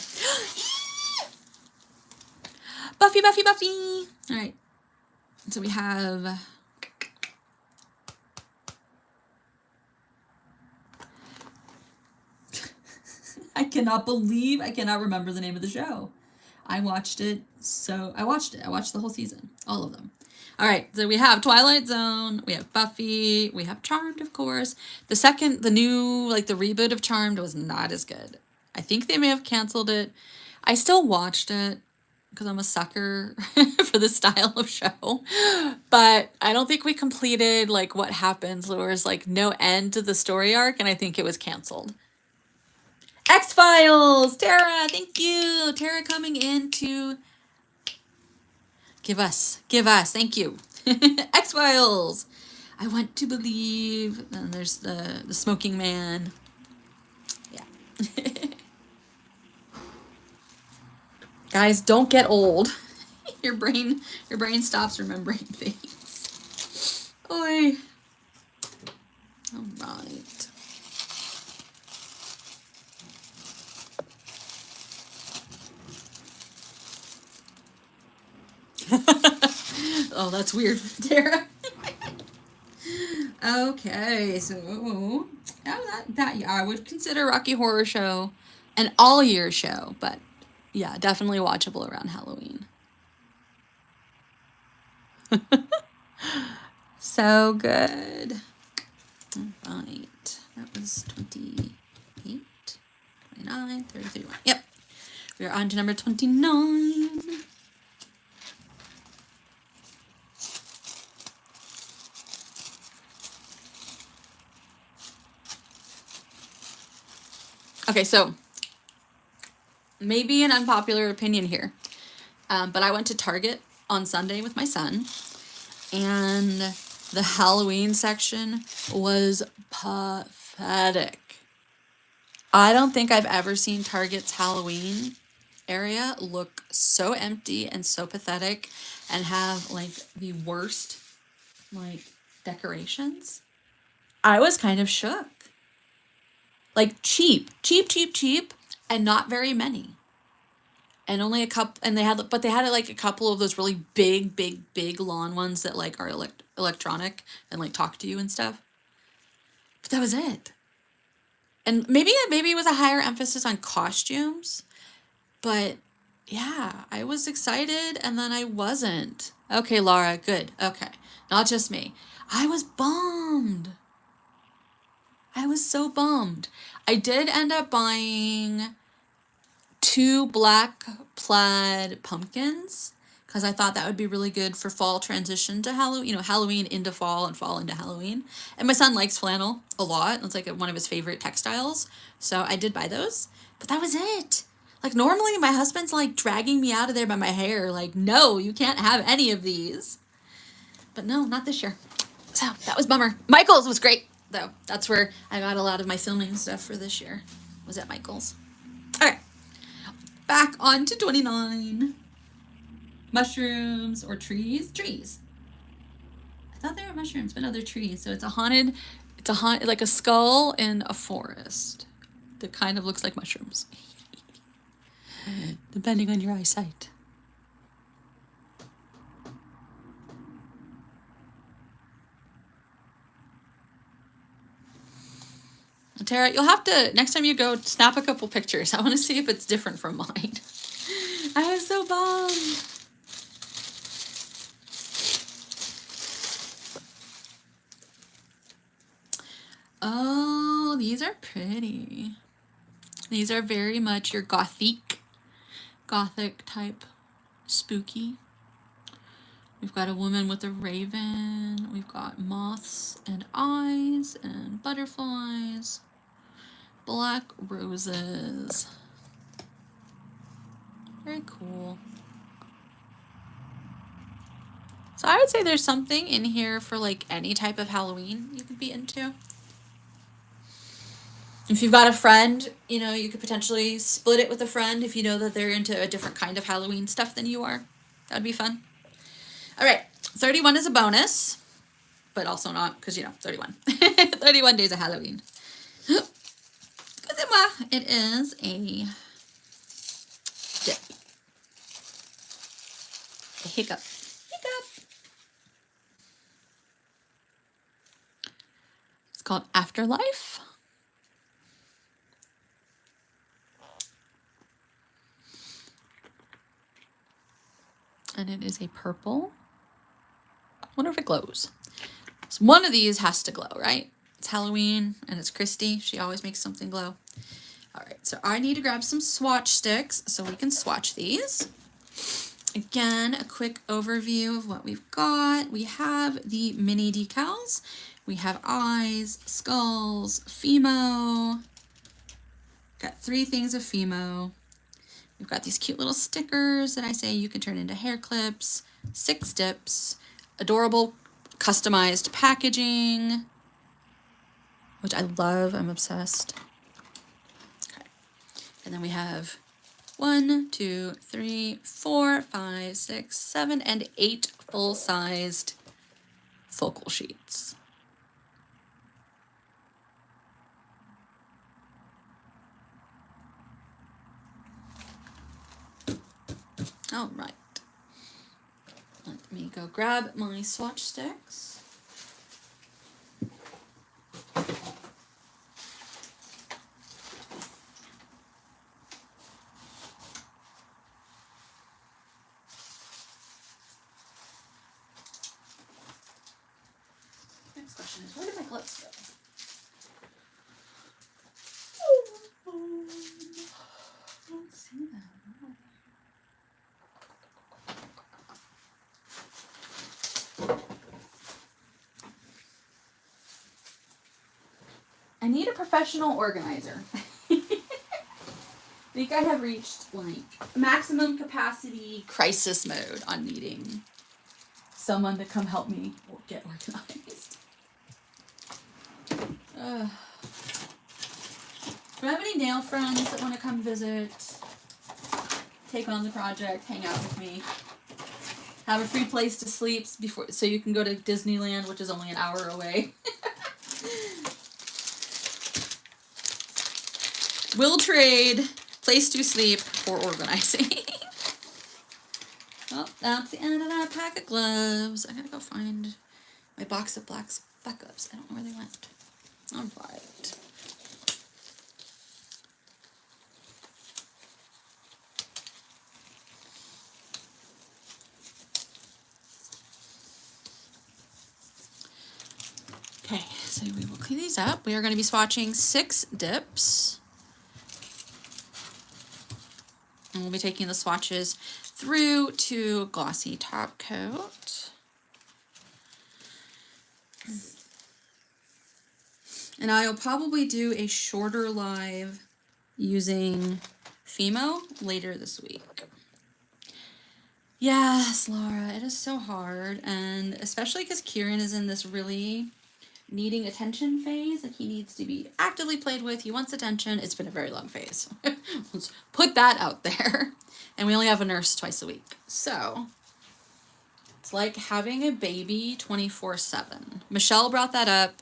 Buffy, Buffy, Buffy. All right. So we have I cannot remember the name of the show. I watched it. I watched the whole season. All of them. All right. So we have Twilight Zone. We have Buffy. We have Charmed, of course. The new, like the reboot of Charmed was not as good. I think they may have canceled it. I still watched it because I'm a sucker for this style of show. But I don't think we completed like what happens. There was like no end to the story arc, and I think it was canceled. X-Files! Tara, thank you! Tara coming in to give us, thank you. X-Files! I want to believe. And there's the smoking man. Yeah. Guys, don't get old. Your brain stops remembering things. Oi. All right. Oh, that's weird, Tara. Okay, so yeah, I would consider Rocky Horror Show an all-year show, but yeah, definitely watchable around Halloween. So good. All right. That was 28, 29, 30, 31. Yep. We are on to number 29. Okay, so maybe an unpopular opinion here, but I went to Target on Sunday with my son, and the Halloween section was pathetic. I don't think I've ever seen Target's Halloween area look so empty and so pathetic and have like the worst like decorations. I was kind of shook. Like cheap, and not very many. And only a couple, and they had like a couple of those really big lawn ones that like are electronic and like talk to you and stuff. But that was it. And maybe it was a higher emphasis on costumes, but yeah, I was excited and then I wasn't. Okay, Laura, good. Okay, not just me. I was bummed. I was so bummed. I did end up buying 2 black plaid pumpkins because I thought that would be really good for fall transition to Halloween, you know, Halloween into fall and fall into Halloween. And my son likes flannel a lot. It's like one of his favorite textiles. So I did buy those, but that was it. Like normally my husband's like dragging me out of there by my hair. Like, no, you can't have any of these. But no, not this year. So that was bummer. Michael's was great though. That's where I got a lot of my filming stuff for this year, was at Michael's. All right. Back on to 29. Mushrooms or trees? Trees. I thought they were mushrooms, but no, they're trees. So it's like a skull in a forest that kind of looks like mushrooms. Depending on your eyesight. Tara, you'll have to, next time you go, snap a couple pictures. I want to see if it's different from mine. I was so bummed. Oh, these are pretty. These are very much your gothic type spooky. We've got a woman with a raven. We've got moths and eyes and butterflies. Black roses. Very cool. So I would say there's something in here for like any type of Halloween you could be into. If you've got a friend, you know, you could potentially split it with a friend if you know that they're into a different kind of Halloween stuff than you are. That'd be fun. All right, 31 is a bonus, but also not because, you know, 31. 31 days of Halloween. It is a dip. A hiccup. It's called Afterlife. And it is a purple. I wonder if it glows. So one of these has to glow, right? It's Halloween and it's Christy. She always makes something glow. All right, so I need to grab some swatch sticks so we can swatch these. Again, a quick overview of what we've got. We have the mini decals. We have eyes, skulls, Fimo. Got 3 things of Fimo. We've got these cute little stickers that I say you can turn into hair clips, 6 dips, adorable customized packaging, which I love, I'm obsessed. Okay. And then we have 1, 2, 3, 4, 5, 6, 7, and 8 full-sized focal sheets. All right. Let me go grab my swatch sticks. Next question is, where did my gloves go? need a professional organizer. I think I have reached like maximum capacity crisis mode on needing someone to come help me get organized. Do I have any nail friends that want to come visit, take on the project, hang out with me, have a free place to sleep before, so you can go to Disneyland, which is only an hour away? Will trade place to sleep for organizing. Well, that's the end of that pack of gloves. I gotta go find my box of black gloves. I don't know where they went. All right. Okay, so we will clean these up. We are going to be swatching 6 dips. And we'll be taking the swatches through to glossy top coat. And I'll probably do a shorter live using Fimo later this week. Yes, Laura, it is so hard. And especially because Kieran is in this really needing attention phase. Like, he needs to be actively played with. He wants attention. It's been a very long phase. Let's put that out there. And we only have a nurse twice a week. So it's like having a baby 24/7. Michelle brought that up,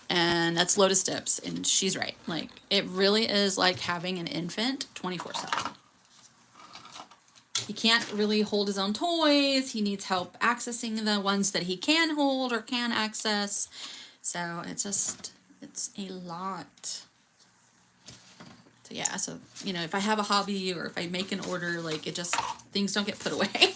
and that's Lotus Dips, and she's right. Like, it really is like having an infant 24/7. He can't really hold his own toys. He needs help accessing the ones that he can hold or can access. So it's a lot. So yeah, so, you know, if I have a hobby or if I make an order, like, it just, things don't get put away.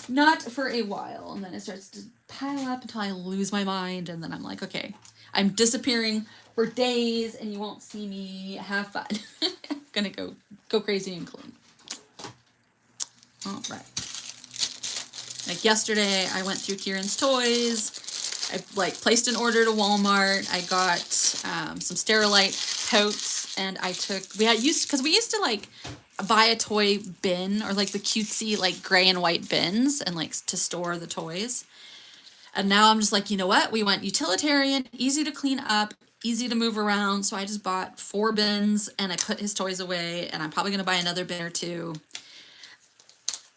Not for a while. And then it starts to pile up until I lose my mind. And then I'm like, okay, I'm disappearing for days and you won't see me. Have fun. Gonna go crazy and clean. All right. Like yesterday, I went through Kieran's toys. I placed an order to Walmart. I got some Sterilite totes, and we used to buy a toy bin, or like the cutesy gray and white bins, and to store the toys. And now I'm just like, you know what? We went utilitarian, easy to clean up, easy to move around. So I just bought 4 bins and I put his toys away, and I'm probably gonna buy another bin or 2.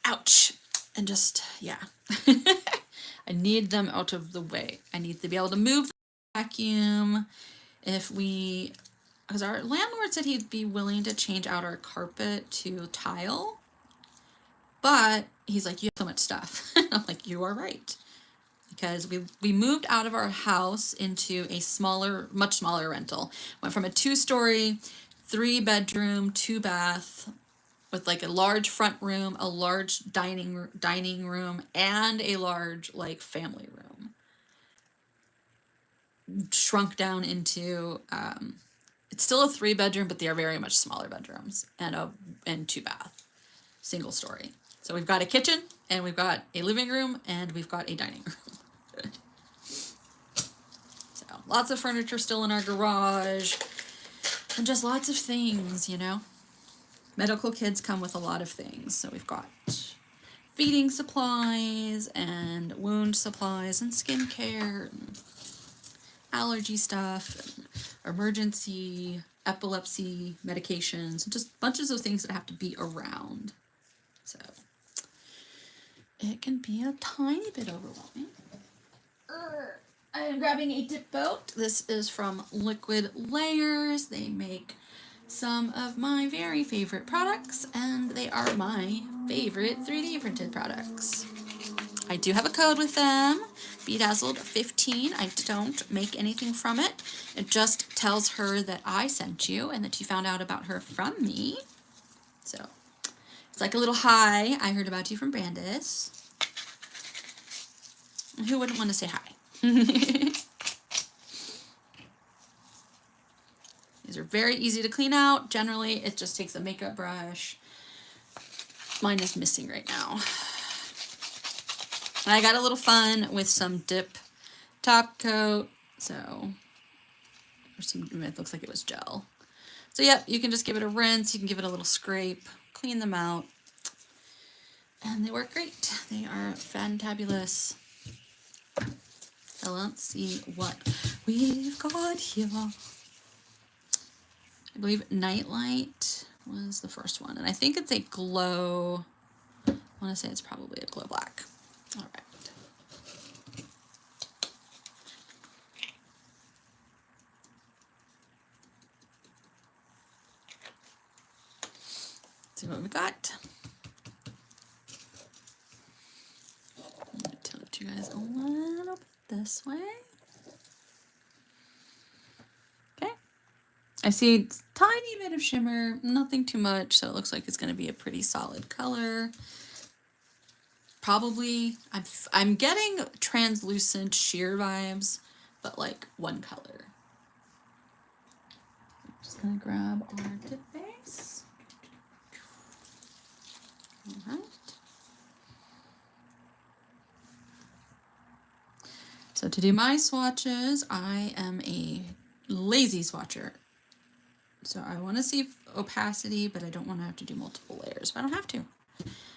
Ouch. And just, yeah. I need them out of the way. I need to be able to move the vacuum. Because our landlord said he'd be willing to change out our carpet to tile. But he's like, you have so much stuff. I'm like, you are right. Because we moved out of our house into a much smaller rental. Went from a 2-story, 3-bedroom, 2-bath, with a large front room, a large dining room, and a large family room. Shrunk down into it's still a 3-bedroom, but they are very much smaller bedrooms, and 2-bath, single story. So we've got a kitchen, and we've got a living room, and we've got a dining room. So lots of furniture still in our garage, and just lots of things, you know. Medical kids come with a lot of things. So we've got feeding supplies and wound supplies and skincare and allergy stuff and emergency epilepsy medications and just bunches of things that have to be around. So it can be a tiny bit overwhelming. I am grabbing a dip boat. This is from Liquid Layers. They make some of my very favorite products, and they are my favorite 3D printed products. I do have a code with them, BDazzld15. I don't make anything from it. It just tells her that I sent you and that you found out about her from me. So it's like a little hi. I heard about you from Brandis. Who wouldn't want to say hi? These are very easy to clean out. Generally, it just takes a makeup brush. Mine is missing right now. And I got a little fun with some dip top coat. So or some, it looks like it was gel. So yep, you can just give it a rinse. You can give it a little scrape, clean them out. And they work great. They are fantabulous. So let's see what we've got here. I believe Nightlight was the first one. And I think it's a glow. I want to say it's probably a glow black. All right. See what we got. I'm going to tilt you guys a little bit this way. Okay. I see a tiny bit of shimmer, nothing too much, so it looks like it's going to be a pretty solid color. Probably, I'm getting translucent sheer vibes, but like one color. I'm just going to grab our tip base. All right. So to do my swatches, I am a lazy swatcher. So I want to see opacity, but I don't want to have to do multiple layers, but I don't have to.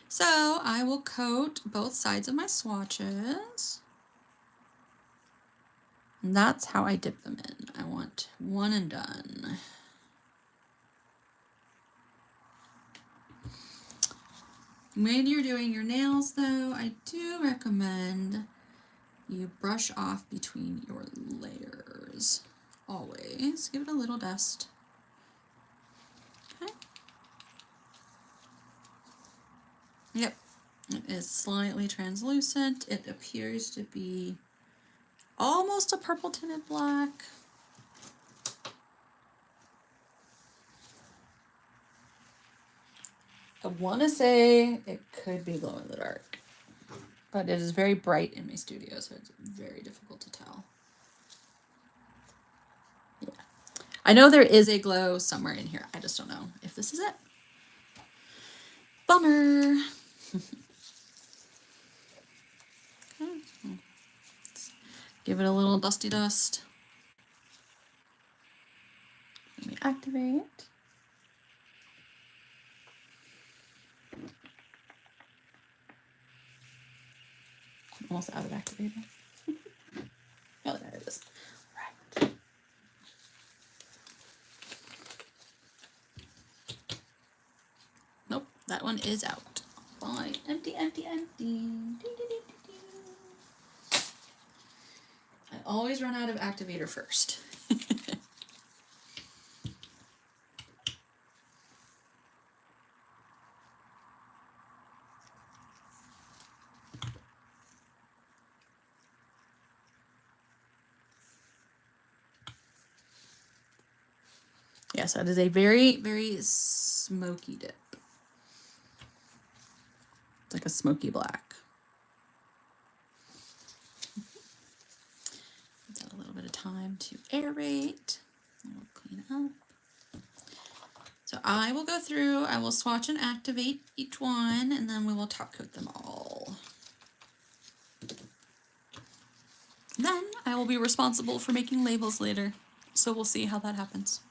So I will coat both sides of my swatches. And that's how I dip them in. I want one and done. When you're doing your nails though, I do recommend you brush off between your layers. Always give it a little dust. Okay. Yep, it is slightly translucent. It appears to be almost a purple tinted black. I want to say it could be glow in the dark, but it is very bright in my studio, so it's very difficult to tell. Yeah, I know there is a glow somewhere in here. I just don't know if this is it. Bummer. Okay. Let's give it a little dusty dust. Let me activate. Almost out of activator. Oh, there it is. Right. Nope, that one is out. Fine. Empty, empty, empty. I always run out of activator first. Yes, that is a very, very smoky dip. It's like a smoky black. Give that a little bit of time to aerate. And we'll clean up. So I will go through, I will swatch and activate each one, and then we will top coat them all. Then I will be responsible for making labels later. So we'll see how that happens.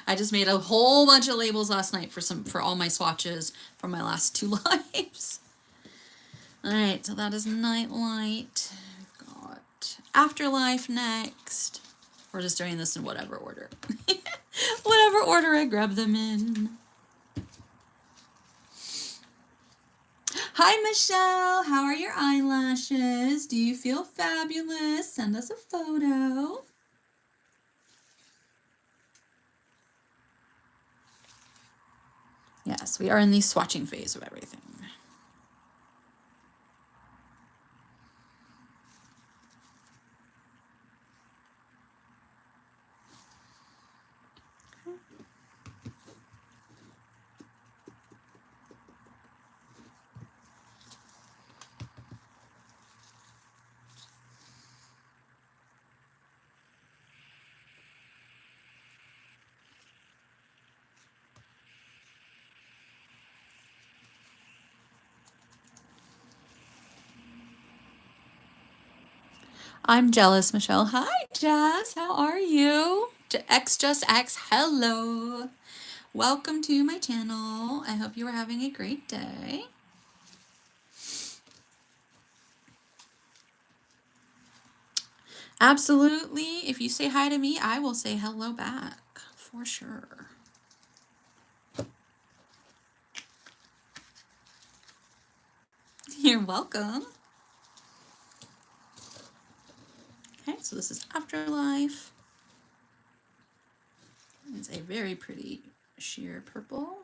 I just made a whole bunch of labels last night for all my swatches from my last 2 lives. All right, so that is Nightlight. We've got Afterlife next. We're just doing this in whatever order. Whatever order I grab them in. Hi, Michelle. How are your eyelashes? Do you feel fabulous? Send us a photo. Yes, we are in the swatching phase of everything. I'm jealous, Michelle. Hi, Jess. How are you? Just X, hello. Welcome to my channel. I hope you are having a great day. Absolutely. If you say hi to me, I will say hello back for sure. You're welcome. Okay, so this is Afterlife. It's a very pretty sheer purple.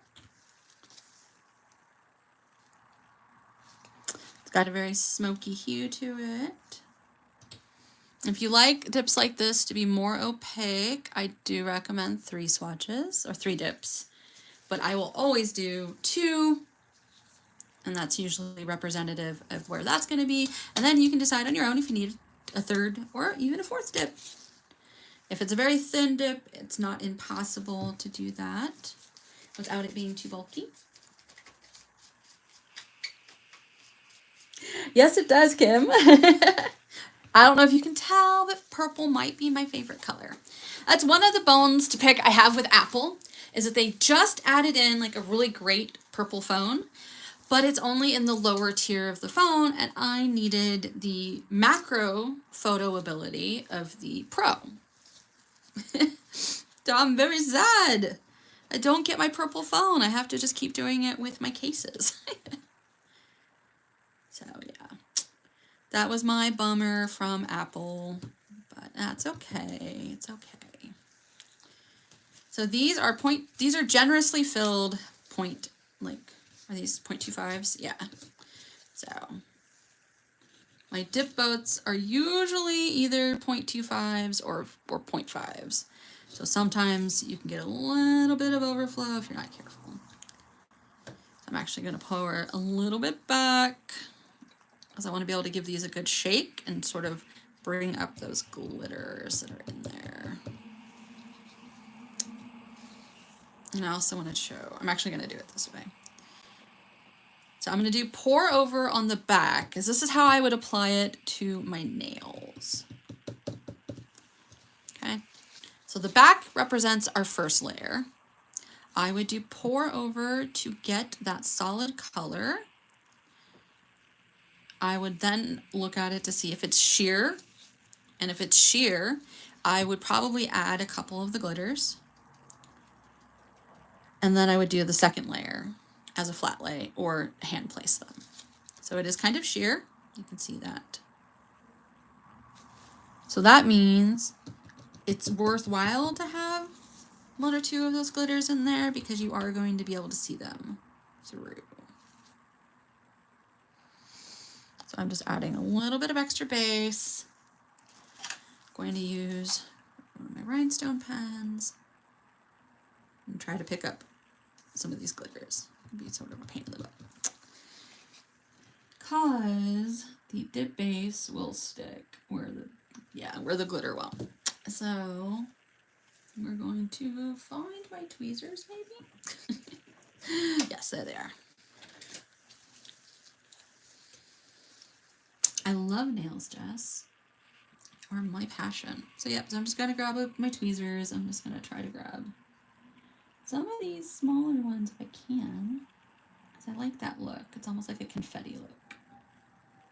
It's got a very smoky hue to it. If you like dips like this to be more opaque, I do recommend 3 swatches or 3 dips, but I will always do 2, and that's usually representative of where that's going to be. And then you can decide on your own if you need a 3rd or even a 4th dip. If it's a very thin dip, it's not impossible to do that without it being too bulky. Yes, it does, Kim. I don't know if you can tell, but purple might be my favorite color. That's one of the bones to pick I have with Apple, is that they just added in like a really great purple phone, but it's only in the lower tier of the phone, and I needed the macro photo ability of the Pro. So I'm very sad. I don't get my purple phone. I have to just keep doing it with my cases. So yeah, that was my bummer from Apple, but that's okay. It's okay. So these are generously filled are these 0.25s? Yeah. So my dip boats are usually either 0.25s or 0.5s. So sometimes you can get a little bit of overflow if you're not careful. So I'm actually going to pour a little bit back because I want to be able to give these a good shake and sort of bring up those glitters that are in there. And I also want to show, I'm actually going to do it this way. So I'm going to do pour over on the back, because this is how I would apply it to my nails. Okay, so the back represents our first layer. I would do pour over to get that solid color. I would then look at it to see if it's sheer, and if it's sheer, I would probably add a couple of the glitters. And then I would do the second layer as a flat lay or hand place them. So it is kind of sheer, you can see that. So that means it's worthwhile to have 1 or 2 of those glitters in there because you are going to be able to see them through. So I'm just adding a little bit of extra base. Going to use one of my rhinestone pens and try to pick up some of these glitters. It'd be sort of a pain in the butt. Because the dip base will stick where the glitter won't. So we're going to find my tweezers, maybe? Yes, there they are. I love nails, Jess. Are my passion. So yeah, so I'm just gonna grab my tweezers. I'm just gonna try to grab some of these smaller ones if I can, because I like that look. It's almost like a confetti look.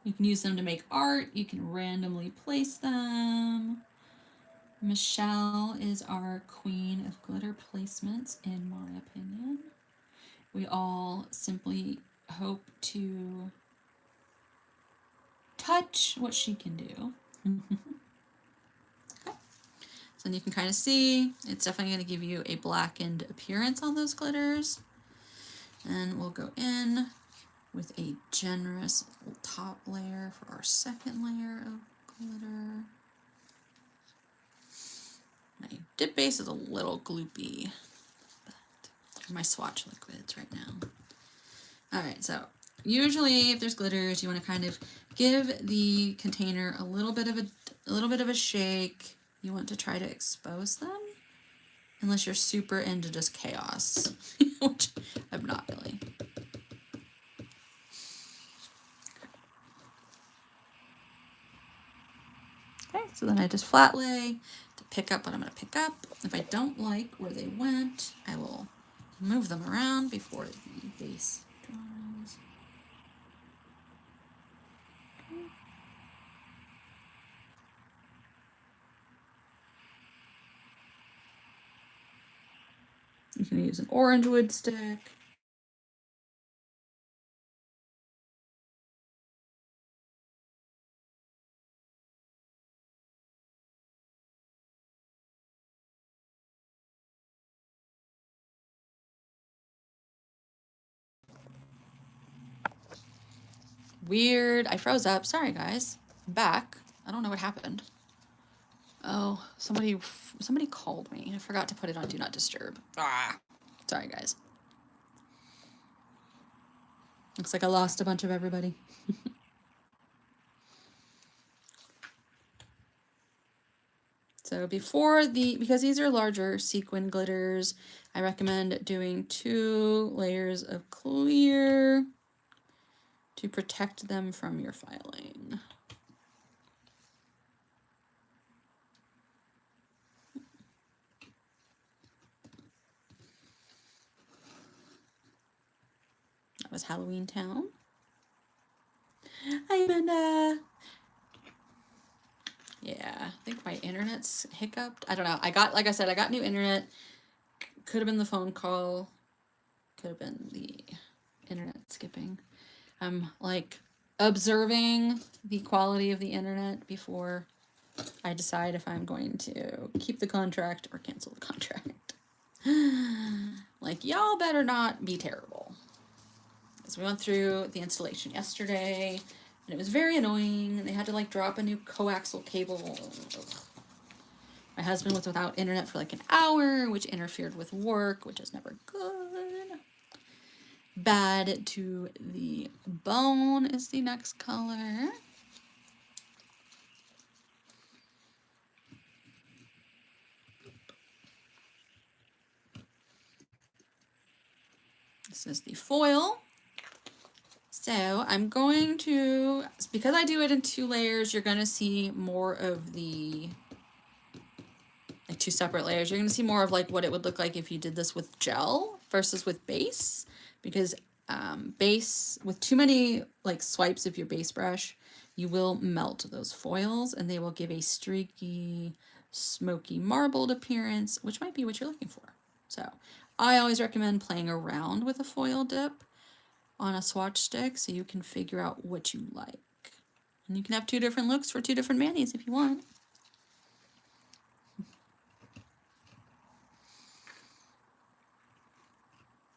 You can use them to make art. You can randomly place them. Michelle is our queen of glitter placements, in my opinion. We all simply hope to touch what she can do. Okay. So then you can kind of see, it's definitely going to give you a blackened appearance on those glitters. And we'll go in with a generous top layer for our second layer of glitter. My dip base is a little gloopy, but my swatch liquids right now. All right, so usually if there's glitters, you want to kind of give the container a little bit of a shake. You want to try to expose them, unless you're super into just chaos, which I'm not really. So then I just flat lay to pick up what I'm going to pick up. If I don't like where they went, I will move them around before the base dries. You can use an orange wood stick. Weird. I froze up. Sorry, guys. I'm back. I don't know what happened. Oh, somebody called me. I forgot to put it on Do Not Disturb. Ah, sorry, guys. Looks like I lost a bunch of everybody. So because these are larger sequin glitters, I recommend doing 2 layers of clear to protect them from your filing. That was Halloween Town. Hi, Amanda. Yeah, I think my internet's hiccuped. I don't know. Like I said, I got new internet. Could have been the phone call. Could have been the internet skipping. I'm like observing the quality of the internet before I decide if I'm going to keep the contract or cancel the contract. Like, y'all better not be terrible. As we went through the installation yesterday, and it was very annoying. They had to like drop a new coaxial cable. Ugh. My husband was without internet for like an hour, which interfered with work, which is never good. Bad to the bone is the next color. This is the foil. So I'm going to, because I do it in 2 layers, you're going to see more of the, like 2 separate layers. You're going to see more of like what it would look like if you did this with gel versus with base, because base, with too many like swipes of your base brush, you will melt those foils and they will give a streaky, smoky, marbled appearance, which might be what you're looking for. So I always recommend playing around with a foil dip on a swatch stick so you can figure out what you like. And you can have 2 different looks for 2 different manis if you want.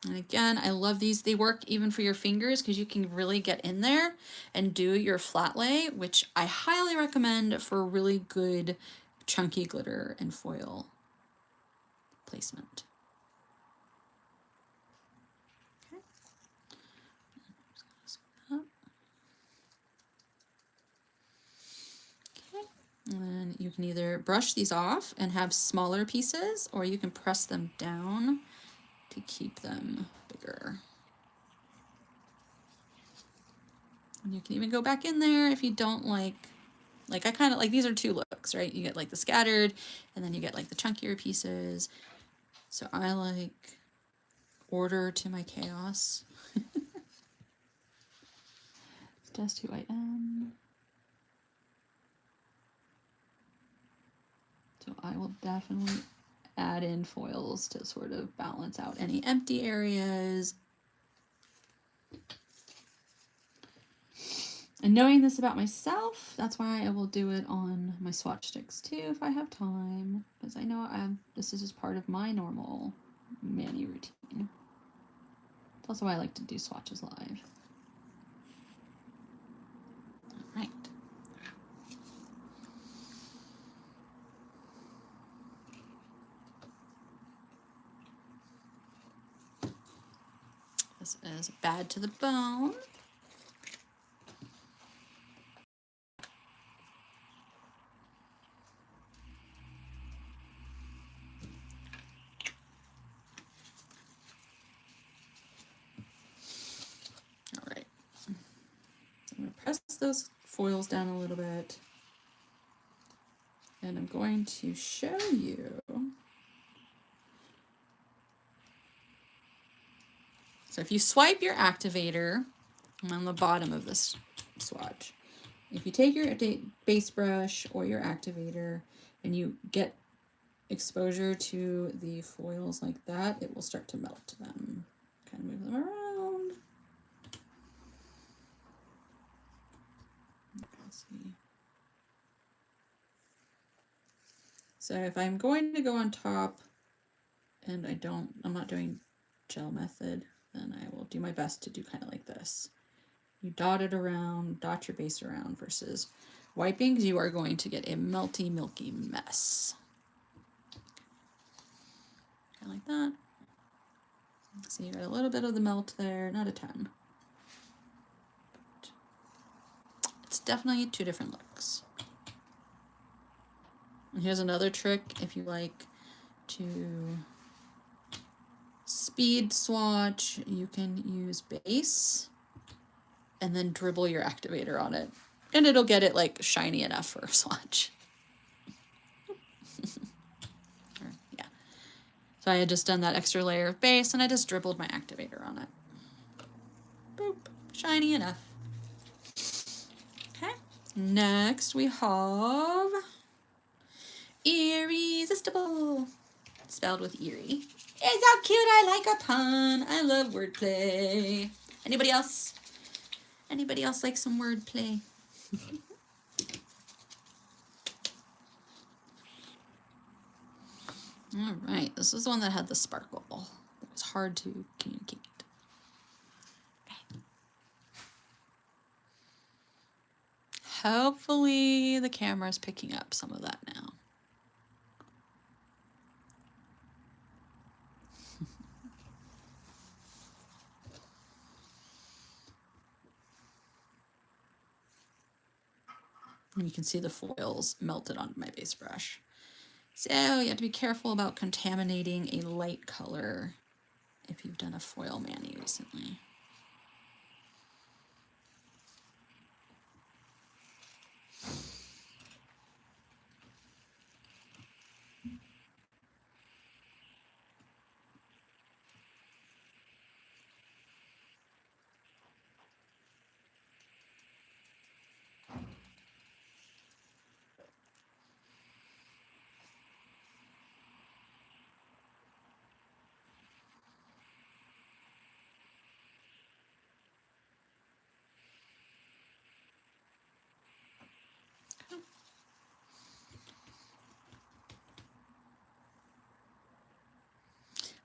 And again, I love these. They work even for your fingers because you can really get in there and do your flat lay, which I highly recommend for really good chunky glitter and foil placement. And then you can either brush these off and have smaller pieces, or you can press them down to keep them bigger. And you can even go back in there if you don't like I kind of like, these are 2 looks, right? You get like the scattered and then you get like the chunkier pieces. So I like order to my chaos. It's just who I am. So I will definitely add in foils to sort of balance out any empty areas. And knowing this about myself, that's why I will do it on my swatch sticks too if I have time, because I know this is just part of my normal mani routine. It's also why I like to do swatches live. All right. This is Bad to the Bone. All right. So I'm going to press those foils down a little bit. And I'm going to show you. So if you swipe your activator on the bottom of this swatch, if you take your base brush or your activator and you get exposure to the foils like that, it will start to melt them. Kind of move them around. Let's see. So if I'm going to go on top and I'm not doing gel method, then I will do my best to do kind of like this. You dot it around, dot your base around versus wiping, because you are going to get a melty, milky mess. Kind of like that. So you got a little bit of the melt there, not a ton. But it's definitely two different looks. And here's another trick if you like to speed swatch, you can use base and then dribble your activator on it. And it'll get it like shiny enough for a swatch. Yeah. So I had just done that extra layer of base and I just dribbled my activator on it. Boop, shiny enough. Okay, next we have Irresistible, spelled with eerie. It's so cute, I like a pun. I love wordplay. Anybody else? Anybody else like some wordplay? All right, this is the one that had the sparkle. It was hard to communicate. Okay. Hopefully the camera's picking up some of that now. And you can see the foils melted onto my base brush. So you have to be careful about contaminating a light color if you've done a foil mani recently.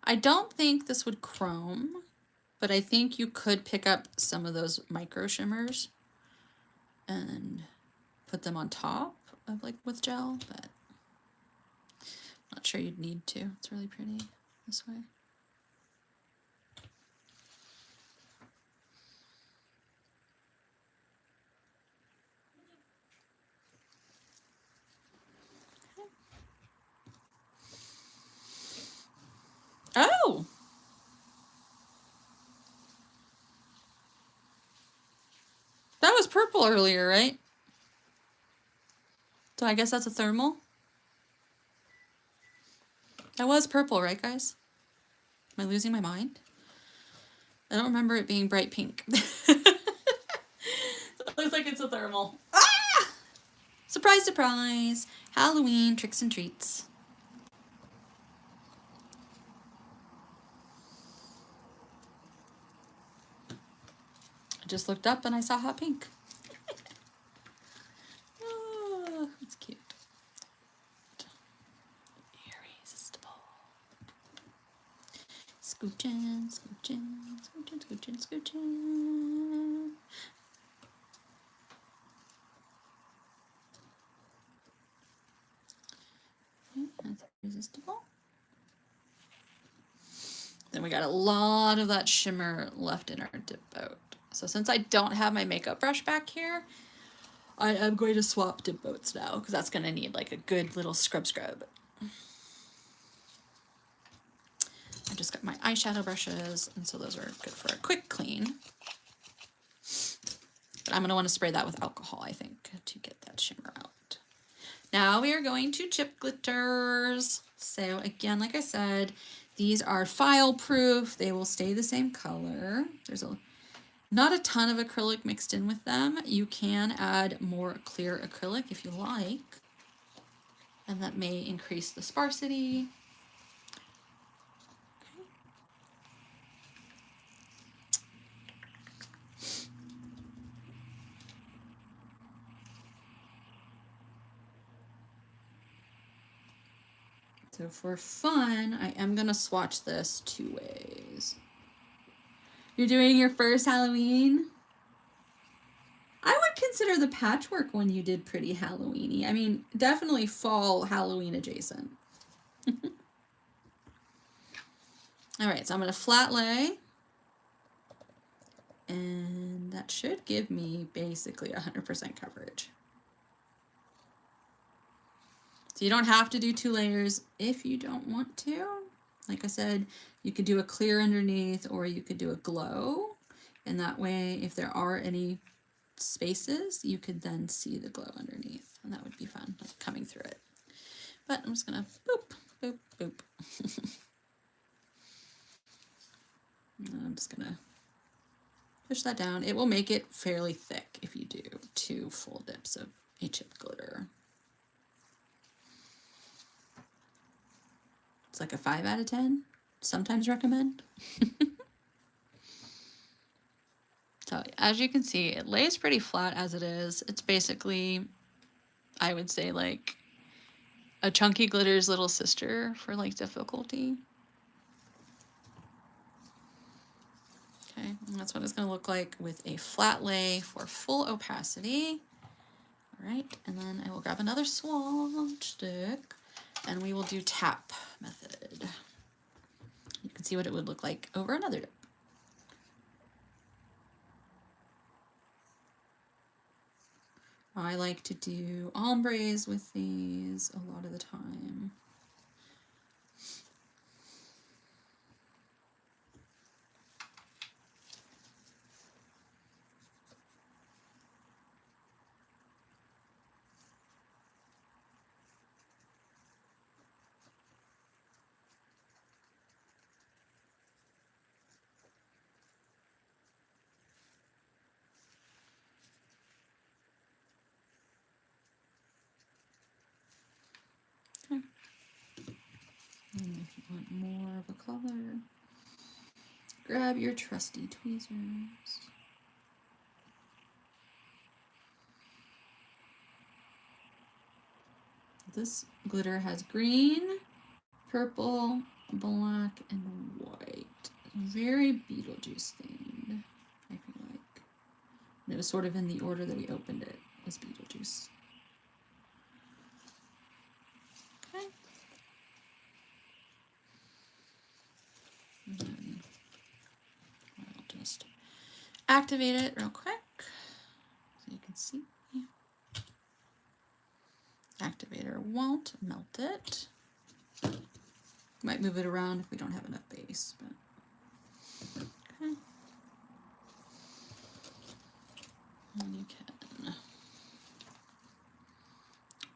I don't think this would chrome, but I think you could pick up some of those micro shimmers and put them on top of like with gel, but I'm not sure you'd need to. It's really pretty this way. Oh! That was purple earlier, right? So I guess that's a thermal. That was purple, right, guys? Am I losing my mind? I don't remember it being bright pink. So it looks like it's a thermal. Ah! Surprise, surprise. Halloween tricks and treats. I just looked up and I saw hot pink. Oh, that's cute. Irresistible. Scooching, scooching, scooching, scooching, scooching. Okay, that's irresistible. Then we got a lot of that shimmer left in our dip boat. So since I don't have my makeup brush back here, I am going to swap dip boats now because that's going to need like a good little scrub. I just got my eyeshadow brushes, and so those are good for a quick clean. But I'm going to want to spray that with alcohol, I think, to get that shimmer out. Now we are going to chip glitters. So again, like I said, these are file proof. They will stay the same color. There's not a ton of acrylic mixed in with them. You can add more clear acrylic if you like, and that may increase the sparsity. So for fun, I am gonna swatch this 2 ways. You're doing your first Halloween? I would consider the patchwork one you did pretty Halloween-y. I mean, definitely fall Halloween adjacent. All right, so I'm gonna flat lay. And that should give me basically 100% coverage. So you don't have to do 2 layers if you don't want to. Like I said, you could do a clear underneath or you could do a glow. And that way, if there are any spaces, you could then see the glow underneath. And that would be fun, like coming through it. But I'm just gonna boop, boop, boop. And I'm just gonna push that down. It will make it fairly thick if you do 2 full dips of a chip glitter. It's like a 5 out of 10. Sometimes recommend. So as you can see, it lays pretty flat as it is. It's basically, I would say, like a chunky glitter's little sister for like difficulty. Okay, and that's what it's gonna look like with a flat lay for full opacity. All right, and then I will grab another swatch stick and we will do tap method. You can see what it would look like over another dip. I like to do ombres with these a lot of the time. Okay. And if you want more of a color, grab your trusty tweezers. This glitter has green, purple, black, and white. Very Beetlejuice themed, I feel like. And it was sort of in the order that we opened it, was Beetlejuice. Okay. And then I'll just activate it real quick so you can see. Activator won't melt it. Might move it around if we don't have enough base, but okay. And you can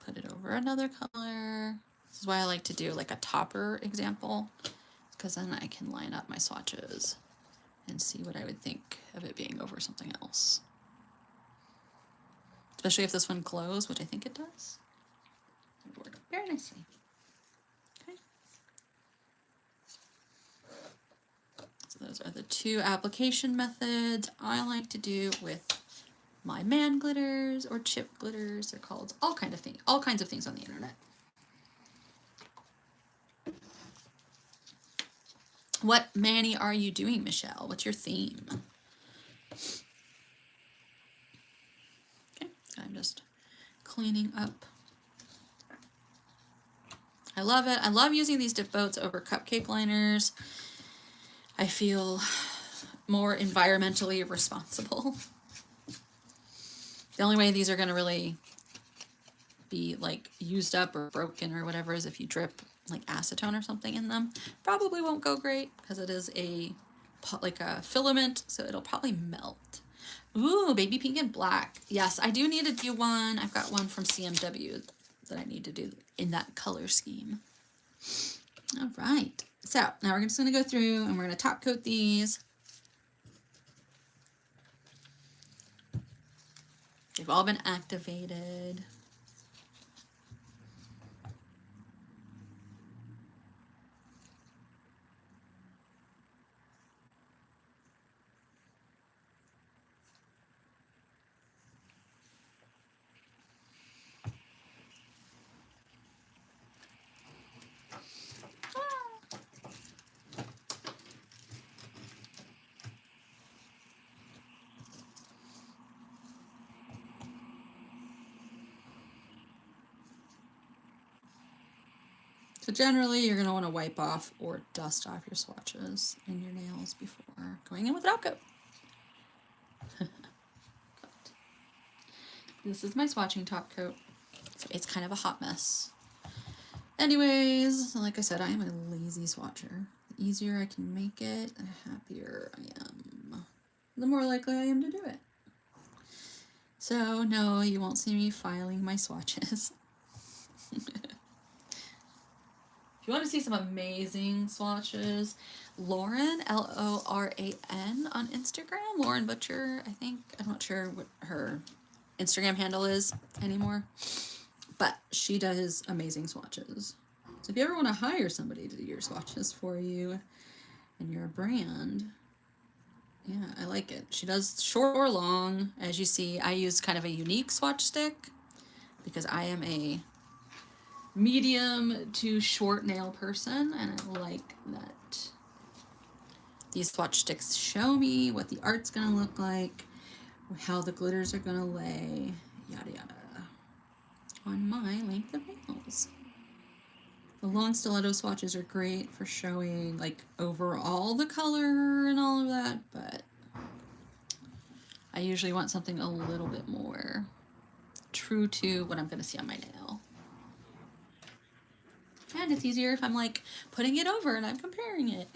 put it over another color. This is why I like to do like a topper example, because then I can line up my swatches and see what I would think of it being over something else. Especially if this one glows, which I think it does. It would work very nicely. Okay. So those are the 2 application methods I like to do with my man glitters or chip glitters. They're called all kinds of things on the internet. What mani are you doing, Michelle? What's your theme? Okay, I'm just cleaning up. I love it. I love using these dip boats over cupcake liners. I feel more environmentally responsible. The only way these are going to really be like used up or broken or whatever is if you drip like acetone or something in them. Probably won't go great because it is like a filament, so it'll probably melt. Ooh, baby pink and black. Yes, I do need to do one. I've got one from CMW that I need to do in that color scheme. All right, so now we're just going to go through and we're going to top coat these. They've all been activated. So generally, you're going to want to wipe off or dust off your swatches and your nails before going in with a top coat. This is my swatching top coat, so it's kind of a hot mess. Anyways, like I said, I am a lazy swatcher. The easier I can make it, the happier I am. The more likely I am to do it. So no, you won't see me filing my swatches. If you want to see some amazing swatches, Lauren, Loran on Instagram, Lauren Butcher, I think. I'm not sure what her Instagram handle is anymore, but she does amazing swatches. So if you ever want to hire somebody to do your swatches for you and you're a brand, yeah, I like it. She does short or long. As you see, I use kind of a unique swatch stick because I am a medium to short nail person, and I like that these swatch sticks show me what the art's gonna look like, how the glitters are gonna lay, yada yada, on my length of nails. The long stiletto swatches are great for showing like overall the color and all of that, but I usually want something a little bit more true to what I'm gonna see on my nail. And it's easier if I'm like putting it over and I'm comparing it.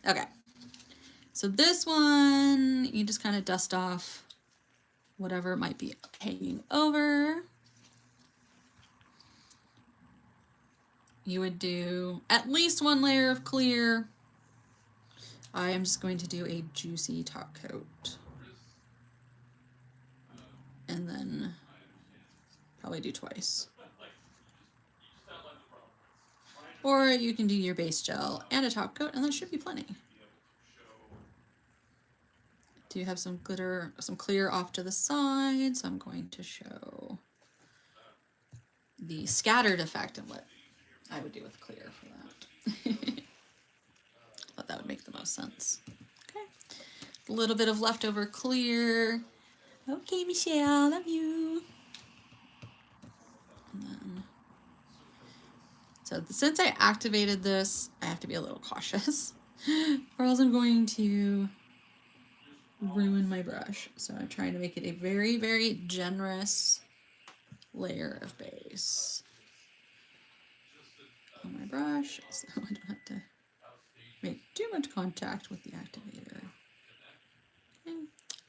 Okay, so this one, you just kind of dust off whatever might be hanging over. You would do at least one layer of clear. I am just going to do a juicy top coat. And then probably do twice. Or you can do your base gel and a top coat, and there should be plenty. Do you have some glitter, some clear off to the side? So I'm going to show the scattered effect and what I would do with clear for that. Thought that would make the most sense. Okay, a little bit of leftover clear. Okay, Michelle, love you. And then, so since I activated this, I have to be a little cautious, or else I'm going to ruin my brush. So I'm trying to make it a very, very generous layer of base on my brush, so I don't have to make too much contact with the activator. Okay.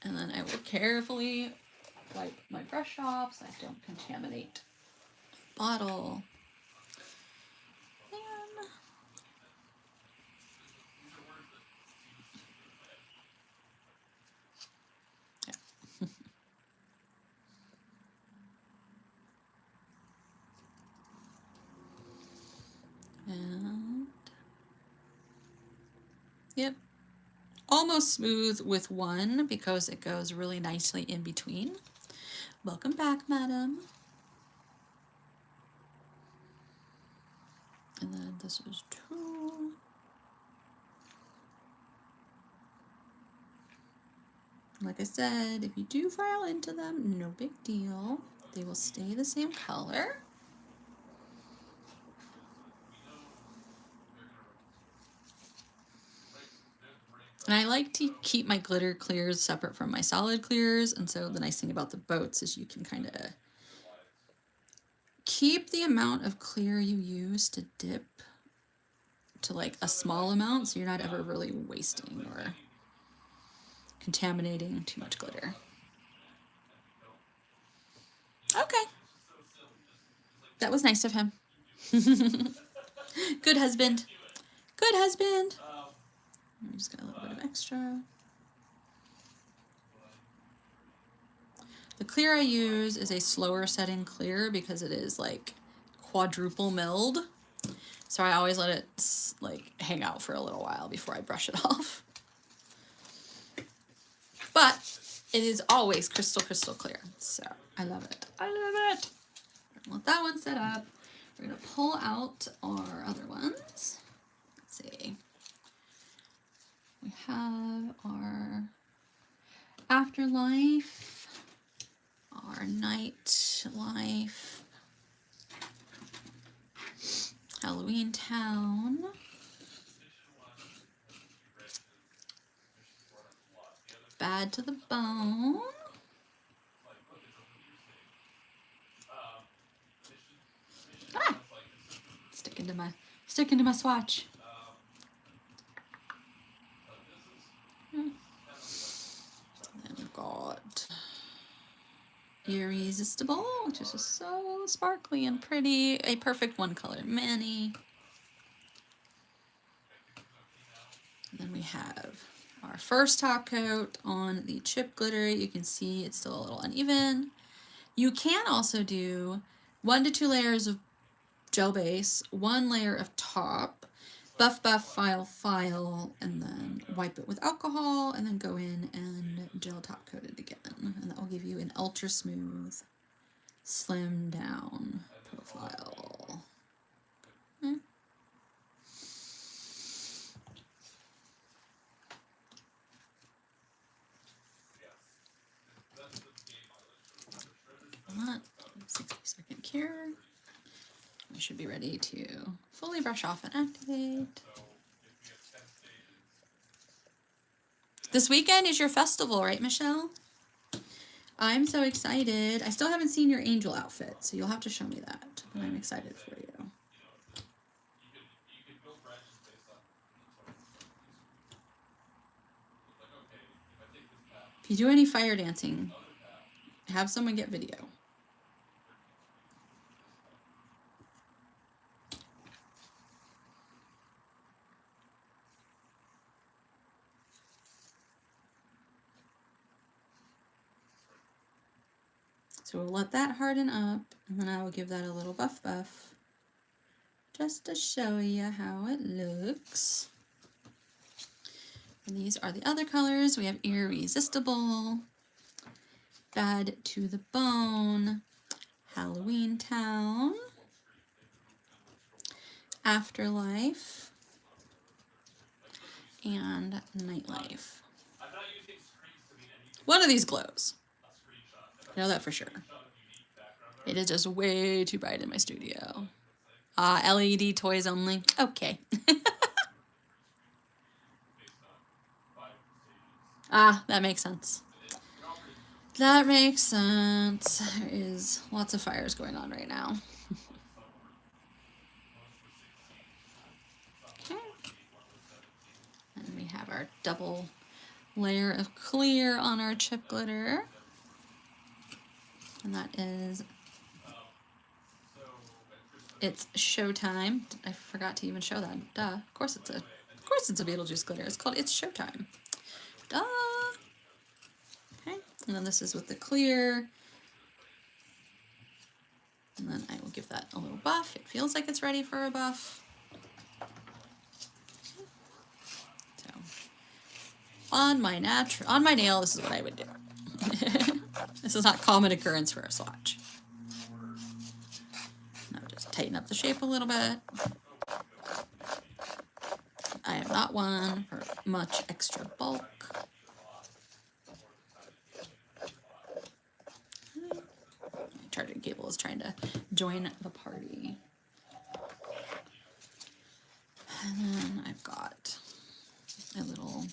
And then I will carefully wipe my brush off so I don't contaminate the bottle. And yep, almost smooth with one because it goes really nicely in between. Welcome back, madam. And then this is two. Like I said, if you do file into them, no big deal. They will stay the same color. And I like to keep my glitter clears separate from my solid clears. And so the nice thing about the boats is you can kind of keep the amount of clear you use to dip to like a small amount, so you're not ever really wasting or contaminating too much glitter. Okay. That was nice of him. Good husband. Good husband. I'm just got a little bit of extra. The clear I use is a slower setting clear because it is like quadruple milled. So I always let it like hang out for a little while before I brush it off. But it is always crystal clear. So I love it. I love it. Let that one set up. We're going to pull out our other ones. Let's see. We have our Afterlife, our Nightlife, Halloween Town, Bad to the Bone, stick into my swatch. Then we've got Irresistible, which is just so sparkly and pretty. A perfect one color mani. And then we have our first top coat on the chip glitter. You can see it's still a little uneven. You can also do 1 to 2 layers of gel base, 1 layer of top, buff, file, and then wipe it with alcohol, and then go in and gel top coat it again. And that will give you an ultra smooth, slim down profile. That 60-second cure. We should be ready to fully brush off and activate. This weekend is your festival, right, Michelle? I'm so excited. I still haven't seen your angel outfit, so you'll have to show me that. But I'm excited for you. If you do any fire dancing, have someone get video. So we'll let that harden up, and then I will give that a little buff, just to show you how it looks. And these are the other colors. We have Irresistible, Bad to the Bone, Halloween Town, Afterlife, and Nightlife. One of these glows. I know that for sure. It is just way too bright in my studio. LED toys only. Okay. That makes sense. That makes sense. There is lots of fires going on right now. Okay. And we have our double layer of clear on our chip glitter. And that is, it's Showtime. I forgot to even show that. Duh. Of course it's a Beetlejuice glitter. It's called It's Showtime. Duh. Okay. And then this is with the clear. And then I will give that a little buff. It feels like it's ready for a buff. So on my nail, this is what I would do. This is not common occurrence for a swatch. Now just tighten up the shape a little bit. I am not one for much extra bulk. My charging cable is trying to join the party. And then I've got a little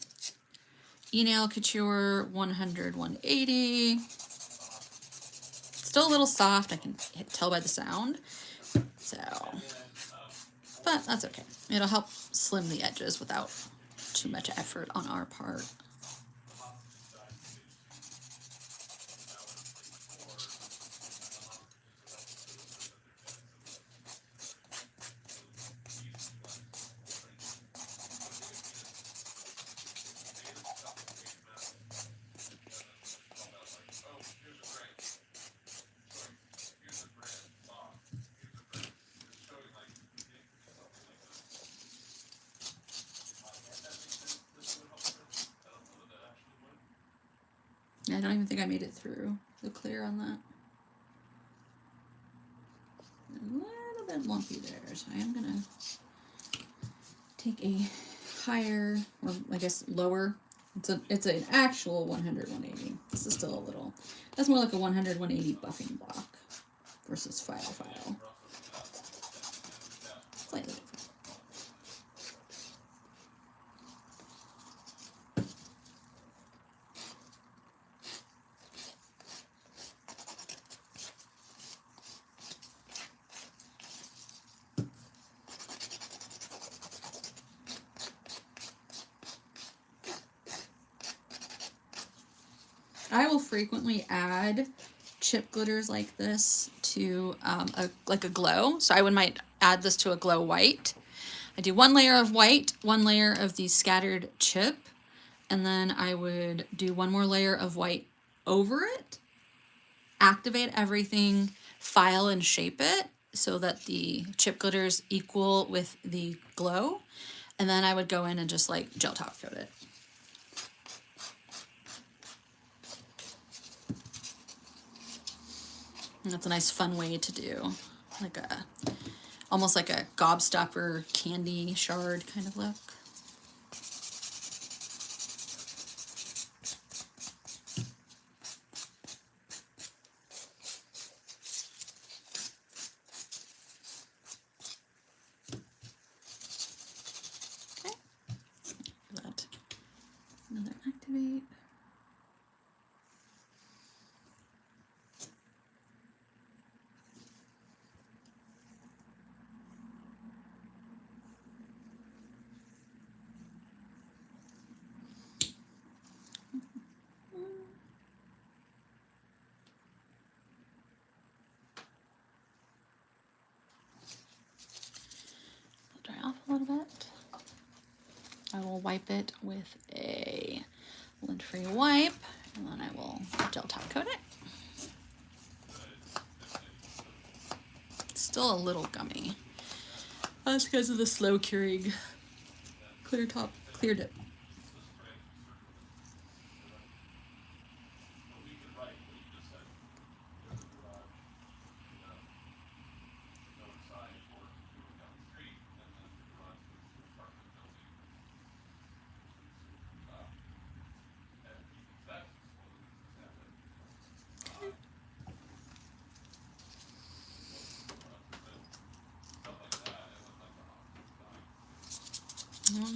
E-Nail Couture 100-180. Still a little soft, I can tell by the sound. So, but that's okay. It'll help slim the edges without too much effort on our part. I don't even think I made it through the clear on that. A little bit lumpy there, so I am gonna take a higher, or I guess lower. It's an actual 100, 180. This is still a little, that's more like a 100, 180 buffing block versus file. Slightly different. I will frequently add chip glitters like this to like a glow. So I might add this to a glow white. I do one layer of white, one layer of the scattered chip, and then I would do one more layer of white over it, activate everything, file and shape it so that the chip glitters equal with the glow, and then I would go in and just like gel top coat it. And that's a nice fun way to do like almost like a gobstopper candy shard kind of look. Okay, that another activate. Dry off a little bit. I will wipe it with a lint-free wipe, and then I will gel top coat it. It's still a little gummy. That's because of the slow curing clear dip.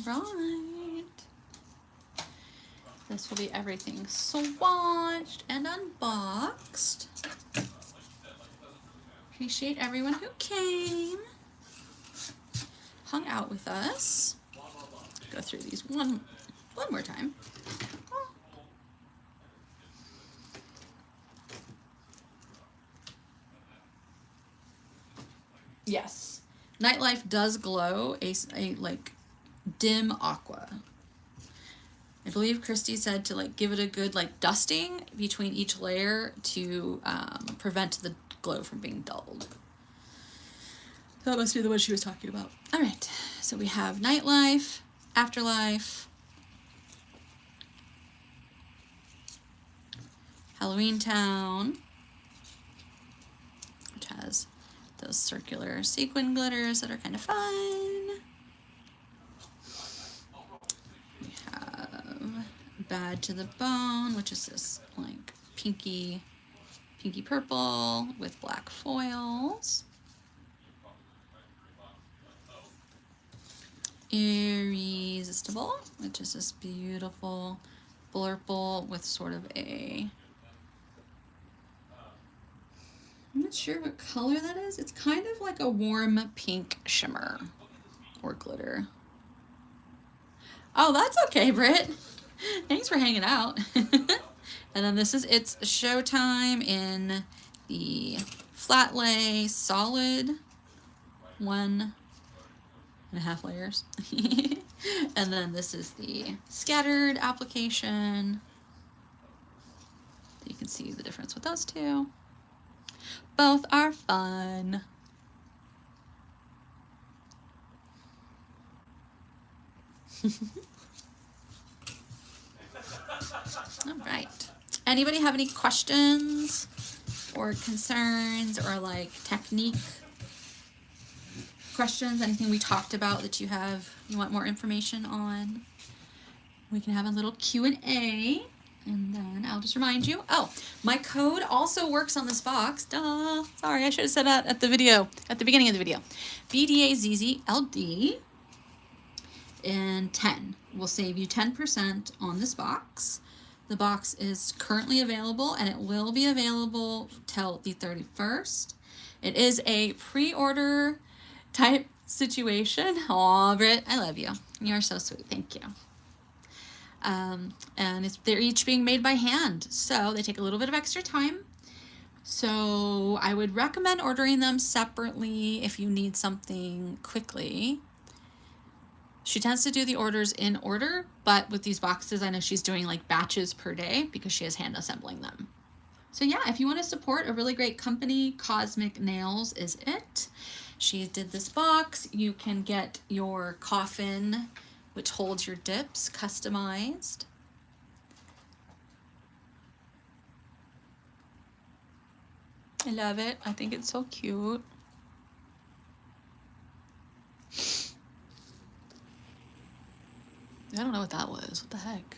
All right. This will be everything swatched and unboxed. Appreciate everyone who came, hung out with us. Go through these one more time. Yes, Nightlife does glow a like dim aqua. I believe Christy said to like give it a good like dusting between each layer to prevent the glow from being dulled. That must be the one she was talking about. All right, so we have Nightlife, Afterlife, Halloween Town, which has those circular sequin glitters that are kind of fun. We have Bad to the Bone, which is this like pinky purple with black foils. Irresistible, which is this beautiful blurple with sort of a, I'm not sure what color that is. It's kind of like a warm pink shimmer or glitter. Oh, that's okay, Britt. Thanks for hanging out. And then this is It's Showtime in the flat lay solid 1.5 layers. And then this is the scattered application. You can see the difference with those two. Both are fun. All right. Anybody have any questions or concerns or like technique questions? Anything we talked about that you want more information on? We can have a little Q&A, and then I'll just remind you. Oh, my code also works on this box. Duh. Sorry, I should have said that at the beginning of the video. BDazzld and 10 will save you 10% on this box. The box is currently available, and it will be available till the 31st. It is a pre-order type situation. Aw, Britt, I love you. You're so sweet. Thank you. And they're each being made by hand, so they take a little bit of extra time. So I would recommend ordering them separately if you need something quickly. She tends to do the orders in order, but with these boxes, I know she's doing like batches per day because she is hand assembling them. So yeah, if you want to support a really great company, Kozmik Nails is it. She did this box. You can get your coffin, which holds your dips, customized. I love it. I think it's so cute. I don't know what that was. What the heck?